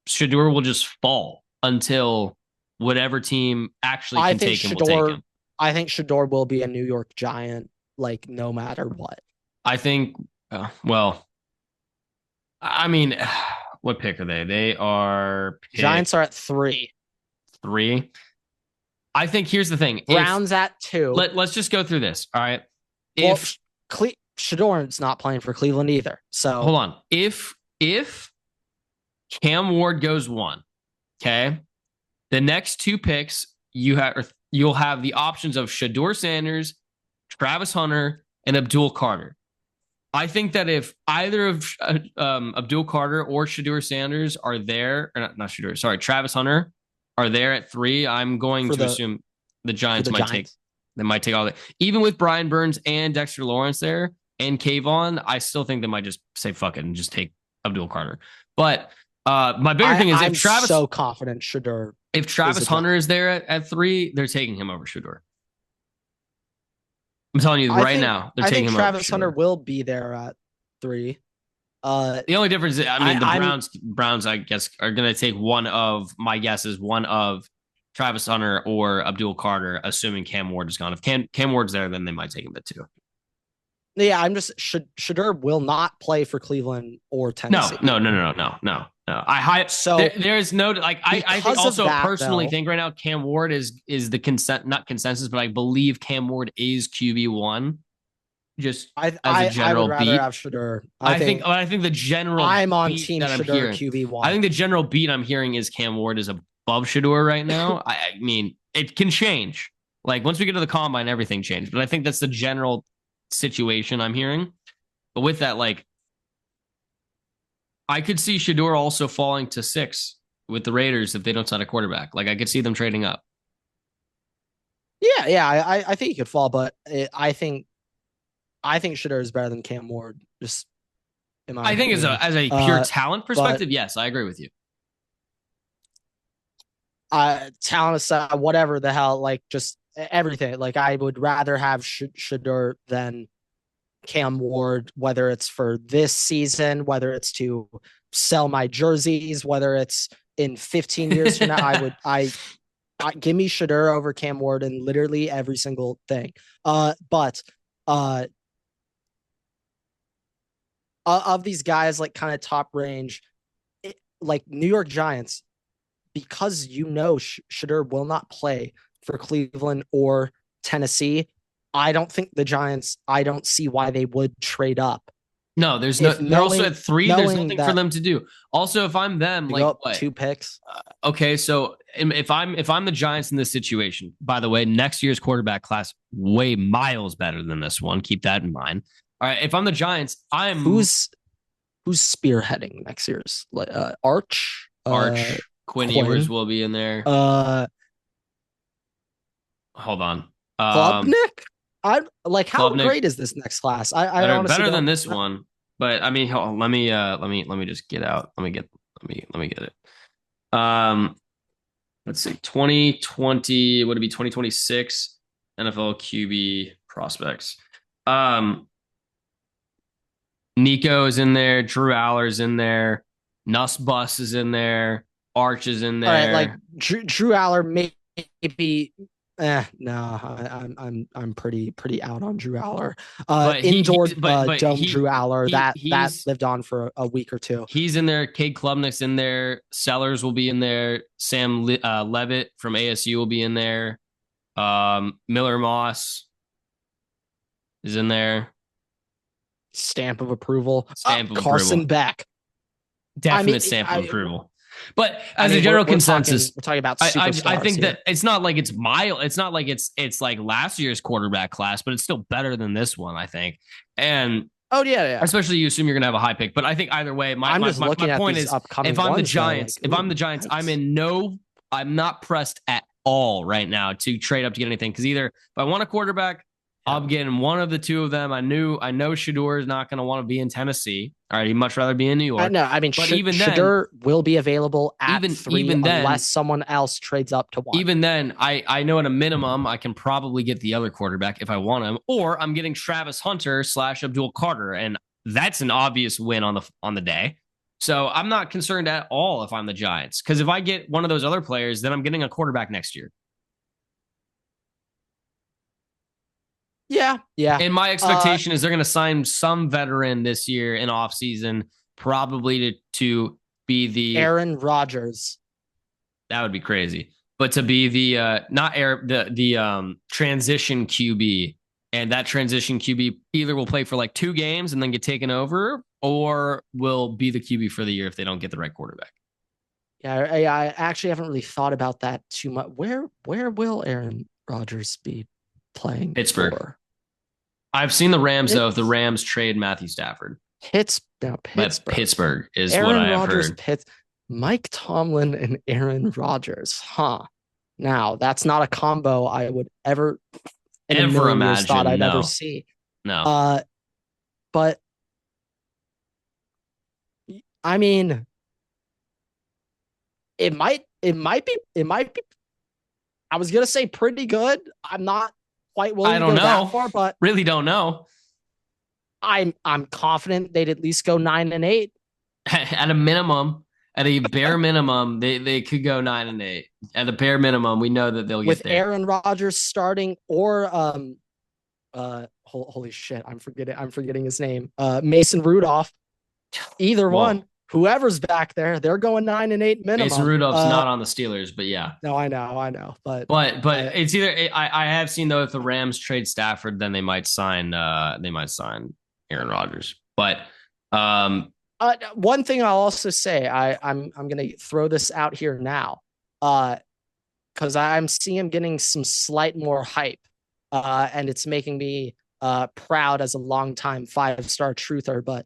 Shedeur will just fall until whatever team actually can take him will take him. I think Shedeur will be a New York Giant, like no matter what. I think. Well. I mean, what pick are they? They are Giants are at 3. 3. I think here's the thing. Browns at 2. Let's just go through this. All right. If Shedeur's not playing for Cleveland either. So hold on. If Cam Ward goes 1, okay, the next 2 picks you'll have the options of Shedeur Sanders, Travis Hunter, and Abdul Carter. I think that if either of Abdul Carter or Shedeur Sanders are there, or not Shedeur, sorry, Travis Hunter are there at 3, I'm going to assume the Giants might take all that. Even with Brian Burns and Dexter Lawrence there and Kayvon, I still think they might just say fuck it and just take Abdul Carter. But my bigger thing is I'm so confident Shedeur. If Travis Hunter is there at 3, they're taking him over Shedeur. I'm telling you right now, they're taking him over. Travis Hunter will be there at 3. The only difference is, the Browns, I guess, are going to take one of Travis Hunter or Abdul Carter, assuming Cam Ward is gone. If Cam Ward's there, then they might take him at 2. Yeah, Shedeur will not play for Cleveland or Tennessee. No. There's no I think also personally think right now Cam Ward is the not consensus, but I believe Cam Ward is QB1. Just as a general beat. Have Shedeur. I think the general. I'm on team Shedeur QB1. I think the general beat I'm hearing is Cam Ward is above Shedeur right now. I mean, it can change. Like once we get to the combine, everything changed. But I think that's the general situation I'm hearing. But with that, like, I could see Shedeur also falling to 6 with the Raiders if they don't sign a quarterback. Like I could see them trading up. Yeah, I think he could fall, but I think Shedeur is better than Cam Ward. Just I think as a pure talent perspective, yes, I agree with you. Talent aside, whatever the hell, like just everything. Like I would rather have Shedeur than Cam Ward, whether it's for this season, whether it's to sell my jerseys, whether it's in 15 years from now. give me Shedeur over Cam Ward in literally every single thing. But of these guys, like kind of top range, like New York Giants, because Shedeur will not play for Cleveland or Tennessee. I don't think the Giants. I don't see why they would trade up. No, there's no. They're also at 3. There's nothing for them to do. Also, if I'm them, like what? 2 picks. Okay, so if I'm the Giants in this situation, by the way, next year's quarterback class way miles better than this one. Keep that in mind. All right, if I'm the Giants, I'm who's spearheading next year's Arch. Quinn Ewers will be in there. Hold on. Klubnik? How Klubnik, great is this next class? I honestly better than this one. But I mean, let me just get out. Let me get it. Let's see. 2020, would it be 2026 NFL QB prospects? Nico is in there, Drew Aller's in there, Nuss Bus is in there, Arch is in there. All right, like Drew Aller maybe. No, I'm pretty out on Drew Aller. Indoor dome Drew Aller that lived on for a week or two. He's in there. Cade Klubnik's in there. Sellers will be in there. Sam Levitt from ASU will be in there. Miller Moss is in there. Stamp of approval. Carson Beck. Definite stamp of approval. But as a general consensus, we're talking about superstars. I think that it's not like it's mild. It's not like it's like last year's quarterback class, but it's still better than this one, I think. And yeah. Especially you assume you're gonna have a high pick. But I think either way, my point is, if I'm the Giants, I'm not pressed at all right now to trade up to get anything. Because either if I want a quarterback, I'm getting one of the two of them. I know Shedeur is not going to want to be in Tennessee. All right, he'd much rather be in New York. No, I mean, Shedeur will be available at 3 unless someone else trades up to 1. Even then, I know at a minimum I can probably get the other quarterback if I want him, or I'm getting Travis Hunter / Abdul Carter, and that's an obvious win on the day. So I'm not concerned at all if I'm the Giants, because if I get one of those other players, then I'm getting a quarterback next year. Yeah. And my expectation is they're going to sign some veteran this year in offseason, probably to be the Aaron Rodgers. That would be crazy. But to be the transition QB, and that transition QB either will play for like 2 games and then get taken over, or will be the QB for the year if they don't get the right quarterback. Yeah, I actually haven't really thought about that too much. Where will Aaron Rodgers be playing? Pittsburgh. For? I've seen the Rams, though. If the Rams trade Matthew Stafford. Pittsburgh. Pittsburgh is Aaron what I have Rodgers, heard. Mike Tomlin and Aaron Rodgers. Now, that's not a combo I would ever imagine. Thought I'd ever see. No. But I mean, it might be. I was gonna say pretty good. I'm not quite willing to go that far, but really don't know. I'm confident they'd at least go 9-8 at a minimum. At a bare minimum, they could go 9-8. At a bare minimum, we know that they'll get there. With Aaron Rodgers starting, or holy shit, I'm forgetting his name. Mason Rudolph. Either one. Whoever's back there, they're going 9-8 minimum. Mason Rudolph's not on the Steelers, but yeah. No, I know. But it's either I have seen though, if the Rams trade Stafford, then they might sign Aaron Rodgers. But one thing I'll also say, I'm gonna throw this out here now, because I'm seeing him getting some slight more hype, and it's making me proud as a longtime 5-star truther, but.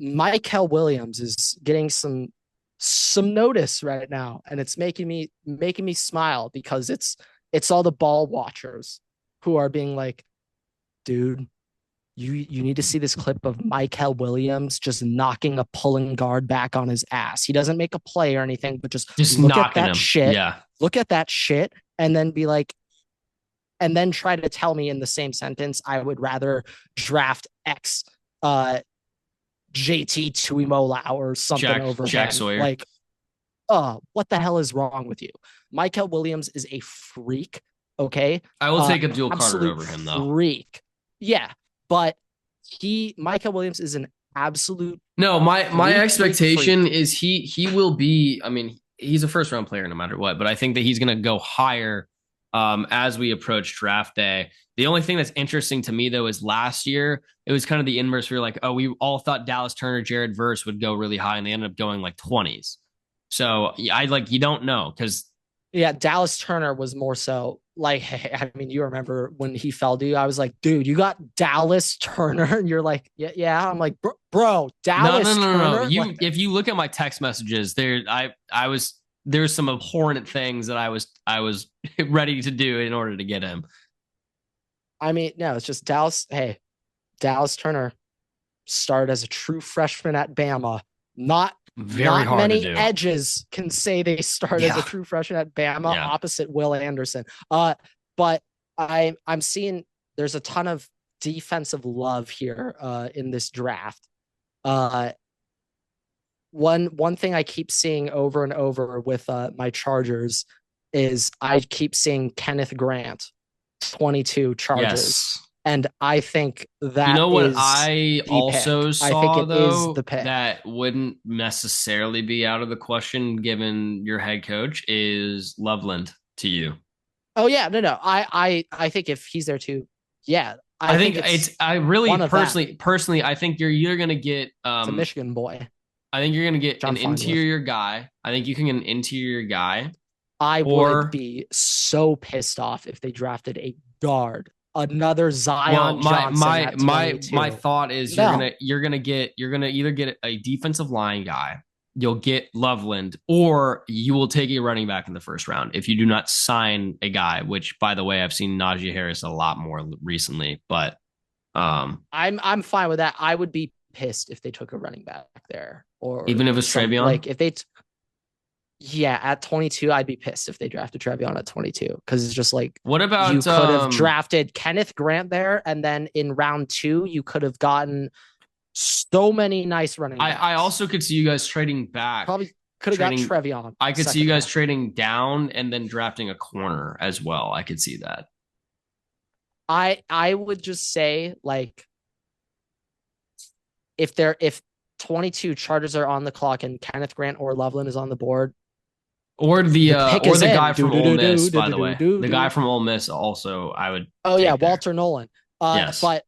Michael Williams is getting some notice right now, and it's making me smile, because it's all the ball watchers who are being like, dude, you need to see this clip of Michael Williams just knocking a pulling guard back on his ass. He doesn't make a play or anything, but just look at that shit. Yeah. Look at that shit, and then be like, and then try to tell me in the same sentence, I would rather draft X JT Tuimola or something over Jack him. Sawyer. Like, what the hell is wrong with you? Michael Williams is a freak. Okay. I will take Abdul Carter over him though. Freak. Yeah. But Michael Williams is an absolute. No, my expectation is he will be, I mean, he's a first round player no matter what, but I think that he's going to go higher as we approach draft day. The only thing that's interesting to me though is last year it was kind of the inverse. We were like, oh, we all thought Dallas Turner, Jared Verse would go really high, and they ended up going like 20s. So you don't know because Dallas Turner was more so like, I mean, you remember when he fell to you, I was like, dude, you got Dallas Turner, and you're like, yeah. I'm like, bro, Dallas Turner. No. If you look at my text messages, there's some abhorrent things that I was ready to do in order to get him. I mean, no, it's just Dallas. Hey, Dallas Turner started as a true freshman at Bama. Not many edges can say they started as a true freshman at Bama opposite Will Anderson. But I'm seeing there's a ton of defensive love here in this draft. One thing I keep seeing over and over with my Chargers is I keep seeing Kenneth Grant, 22 Chargers. Yes. And I think that you know what I also pick. saw though that wouldn't necessarily be out of the question given your head coach is Loveland to you. Oh yeah, no. I think if he's there too, yeah. I think I really personally I think you're either gonna get it's a Michigan boy. I think you're gonna get an interior guy. I think you can get an interior guy. I would be so pissed off if they drafted a guard. Another Zion Johnson. My thought is you're gonna either get a defensive line guy, you'll get Loveland, or you will take a running back in the first round if you do not sign a guy. Which, by the way, I've seen Najee Harris a lot more recently. But I'm fine with that. I would be pissed if they took a running back there, or even if it's Trevion. Like if they. Yeah, at 22, I'd be pissed if they drafted Trevion at 22 because it's just like, what about you could have drafted Kenneth Grant there, and then in round 2, you could have gotten so many nice running backs. I also could see you guys trading back. Probably could have got Trevion. I could see you guys trading down and then drafting a corner as well. I could see that. I would just say like if 22 Chargers are on the clock and Kenneth Grant or Loveland is on the board. Or the guy from Ole Miss, by the way. The guy from Ole Miss also, I would. Oh yeah, Walter Nolan. Yes, but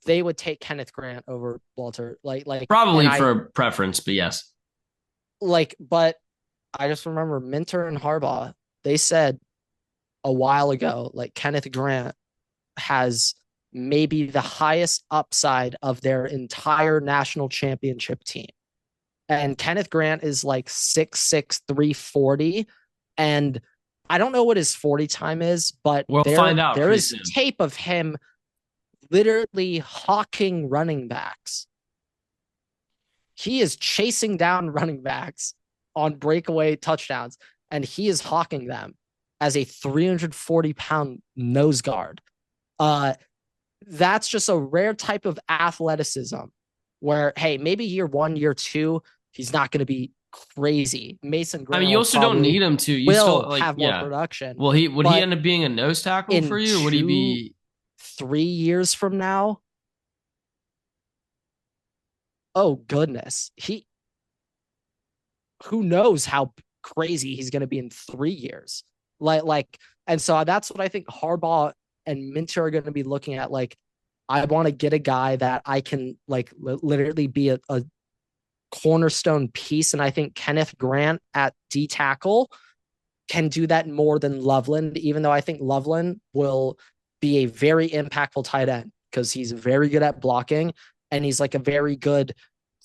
they would take Kenneth Grant over Walter. Like probably for a preference, but yes. But I just remember Minter and Harbaugh. They said a while ago, like Kenneth Grant has maybe the highest upside of their entire national championship team. And Kenneth Grant is like 6'6", 340. And I don't know what his 40 time is, but we'll find out. There is tape of him literally hawking running backs. He is chasing down running backs on breakaway touchdowns, and he is hawking them as a 340-pound nose guard. That's just a rare type of athleticism where, hey, maybe year 1, year 2, he's not going to be crazy. Mason Graham. I mean, you also don't need him to. You still have more production. Well, would he end up being a nose tackle for you? Would he be 3 years from now? Oh goodness, who knows how crazy he's going to be in 3 years? And so that's what I think Harbaugh and Minter are going to be looking at. Like, I want to get a guy that I can literally be a cornerstone piece. And I think Kenneth Grant at D tackle can do that more than Loveland, even though I think Loveland will be a very impactful tight end because he's very good at blocking and he's like a very good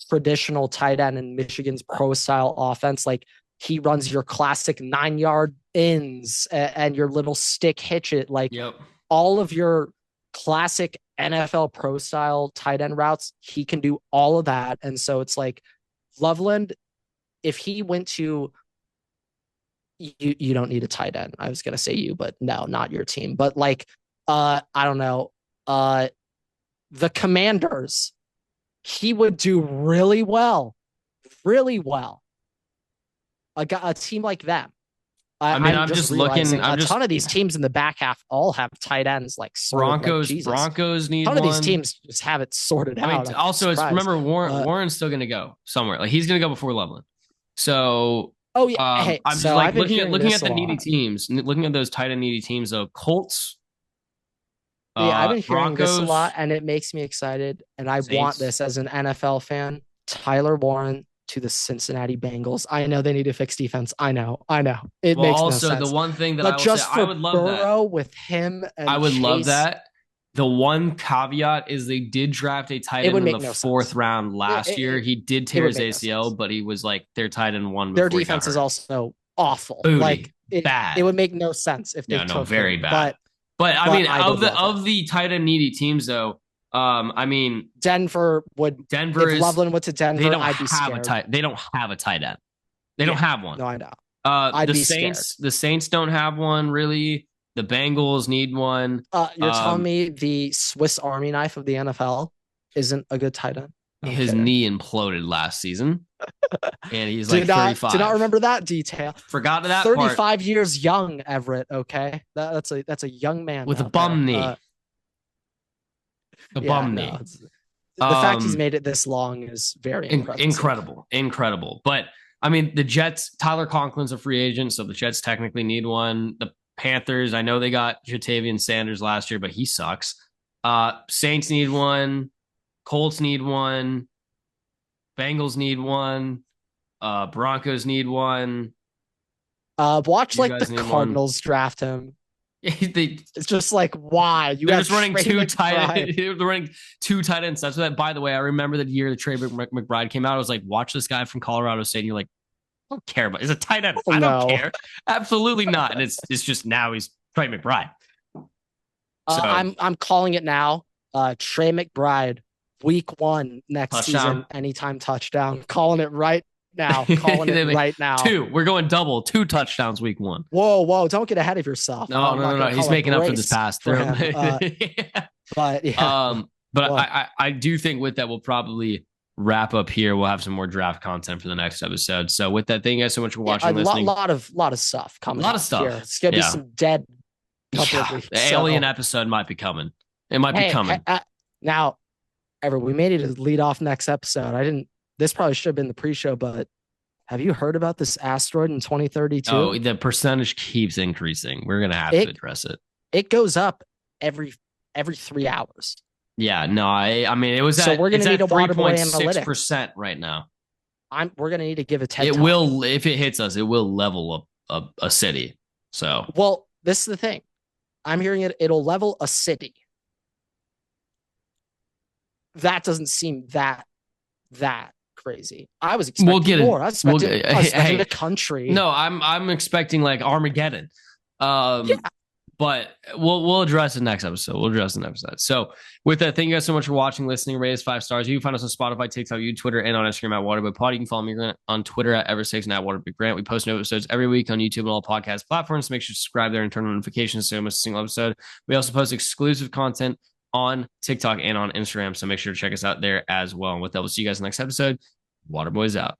traditional tight end in Michigan's pro style offense. Like, he runs your classic 9-yard ins and your little stick hitch it. All of your classic NFL pro style tight end routes, he can do all of that. And so it's like Loveland, if he went to, you don't need a tight end. I was going to say you, but no, not your team. But I don't know, the Commanders, he would do really well. a team like them. I'm just looking. A ton of these teams in the back half all have tight ends like Broncos. Like Broncos need one. A ton of these teams just have it sorted out. Also, remember Warren's still going to go somewhere. Like he's going to go before Loveland. So, oh yeah. Hey, I'm just like looking at the needy teams, looking at those tight end needy teams. Though Colts. Yeah, I've been hearing Broncos, this a lot, and it makes me excited. And I want this as an NFL fan. Tyler Warren to the Cincinnati Bengals. I know they need to fix defense. I know. It makes no sense. The one thing that I would love Burrow with him and I would Chase, love that. The one caveat is they did draft a tight end in the fourth round last year. He did tear his ACL, but he was like their tight end one. Their defense is also awful. Booty. Bad. It would make no sense if they took very him. bad. But I mean, of the tight end needy teams, though, I mean, Denver if Loveland went to Denver, I'd be scared. They don't have a tight end. They don't have one. No, I know. The Saints don't have one really. The Bengals need one. You're telling me the Swiss Army knife of the NFL isn't a good tight end? His knee imploded last season, and he's like 35. Did not remember that detail. Forgot that 35 part. years young, Everett. Okay, that's a young man with a bum knee. The fact he's made it this long is very incredible. But I mean, the Jets. Tyler Conklin's a free agent, so the Jets technically need one. The Panthers. I know they got Jatavian Sanders last year, but he sucks. Saints need one. Colts need one. Bengals need one. Broncos need one. Watch like the Cardinals draft him. It's just like, why? They're just running two tight ends. They're running two tight ends. That's what. By the way, I remember the year that Trey McBride came out. I was like, watch this guy from Colorado State. And you're like, I don't care about. He's a tight end. I don't care. Absolutely not. And it's just now he's Trey McBride. So, I'm calling it now. Trey McBride. Week 1 next season, anytime touchdown. Calling it right now. Right now. 2. We're going double. 2 touchdowns week 1. Whoa. Don't get ahead of yourself. No. He's making up for this pass. But yeah. I do think with that, we'll probably wrap up here. We'll have some more draft content for the next episode. So with that, thank you guys so much for watching and listening. A lot of stuff coming. A lot of stuff. Here. It's going to be some dead couple of weeks. The alien episode might be coming. It might be coming. Now, Everett, we made it to lead off next episode. This probably should have been the pre-show, but have you heard about this asteroid in 2032? Oh, the percentage keeps increasing. We're going to have to address it. It goes up every 3 hours. Yeah, no, I mean, it was so we're going to need a Waterboy analytic 6% right now. We're going to need to give a 10. It will, if it hits us, it will level up a city. So, well, this is the thing. I'm hearing it'll level a city. That doesn't seem that crazy. I was expecting more. I was expecting a country. No, I'm expecting like Armageddon. But we'll address it next episode. So with that, thank you guys so much for watching, listening, rate us 5 stars. You can find us on Spotify, TikTok, YouTube, Twitter, and on Instagram at WaterboyPod. You can follow me on Twitter at Everett6 and at WaterboyGrant. We post new episodes every week on YouTube and all podcast platforms. So make sure to subscribe there and turn on notifications so you don't miss a single episode. We also post exclusive content on TikTok and on Instagram. So make sure to check us out there as well. And with that, we'll see you guys in the next episode. Waterboys out.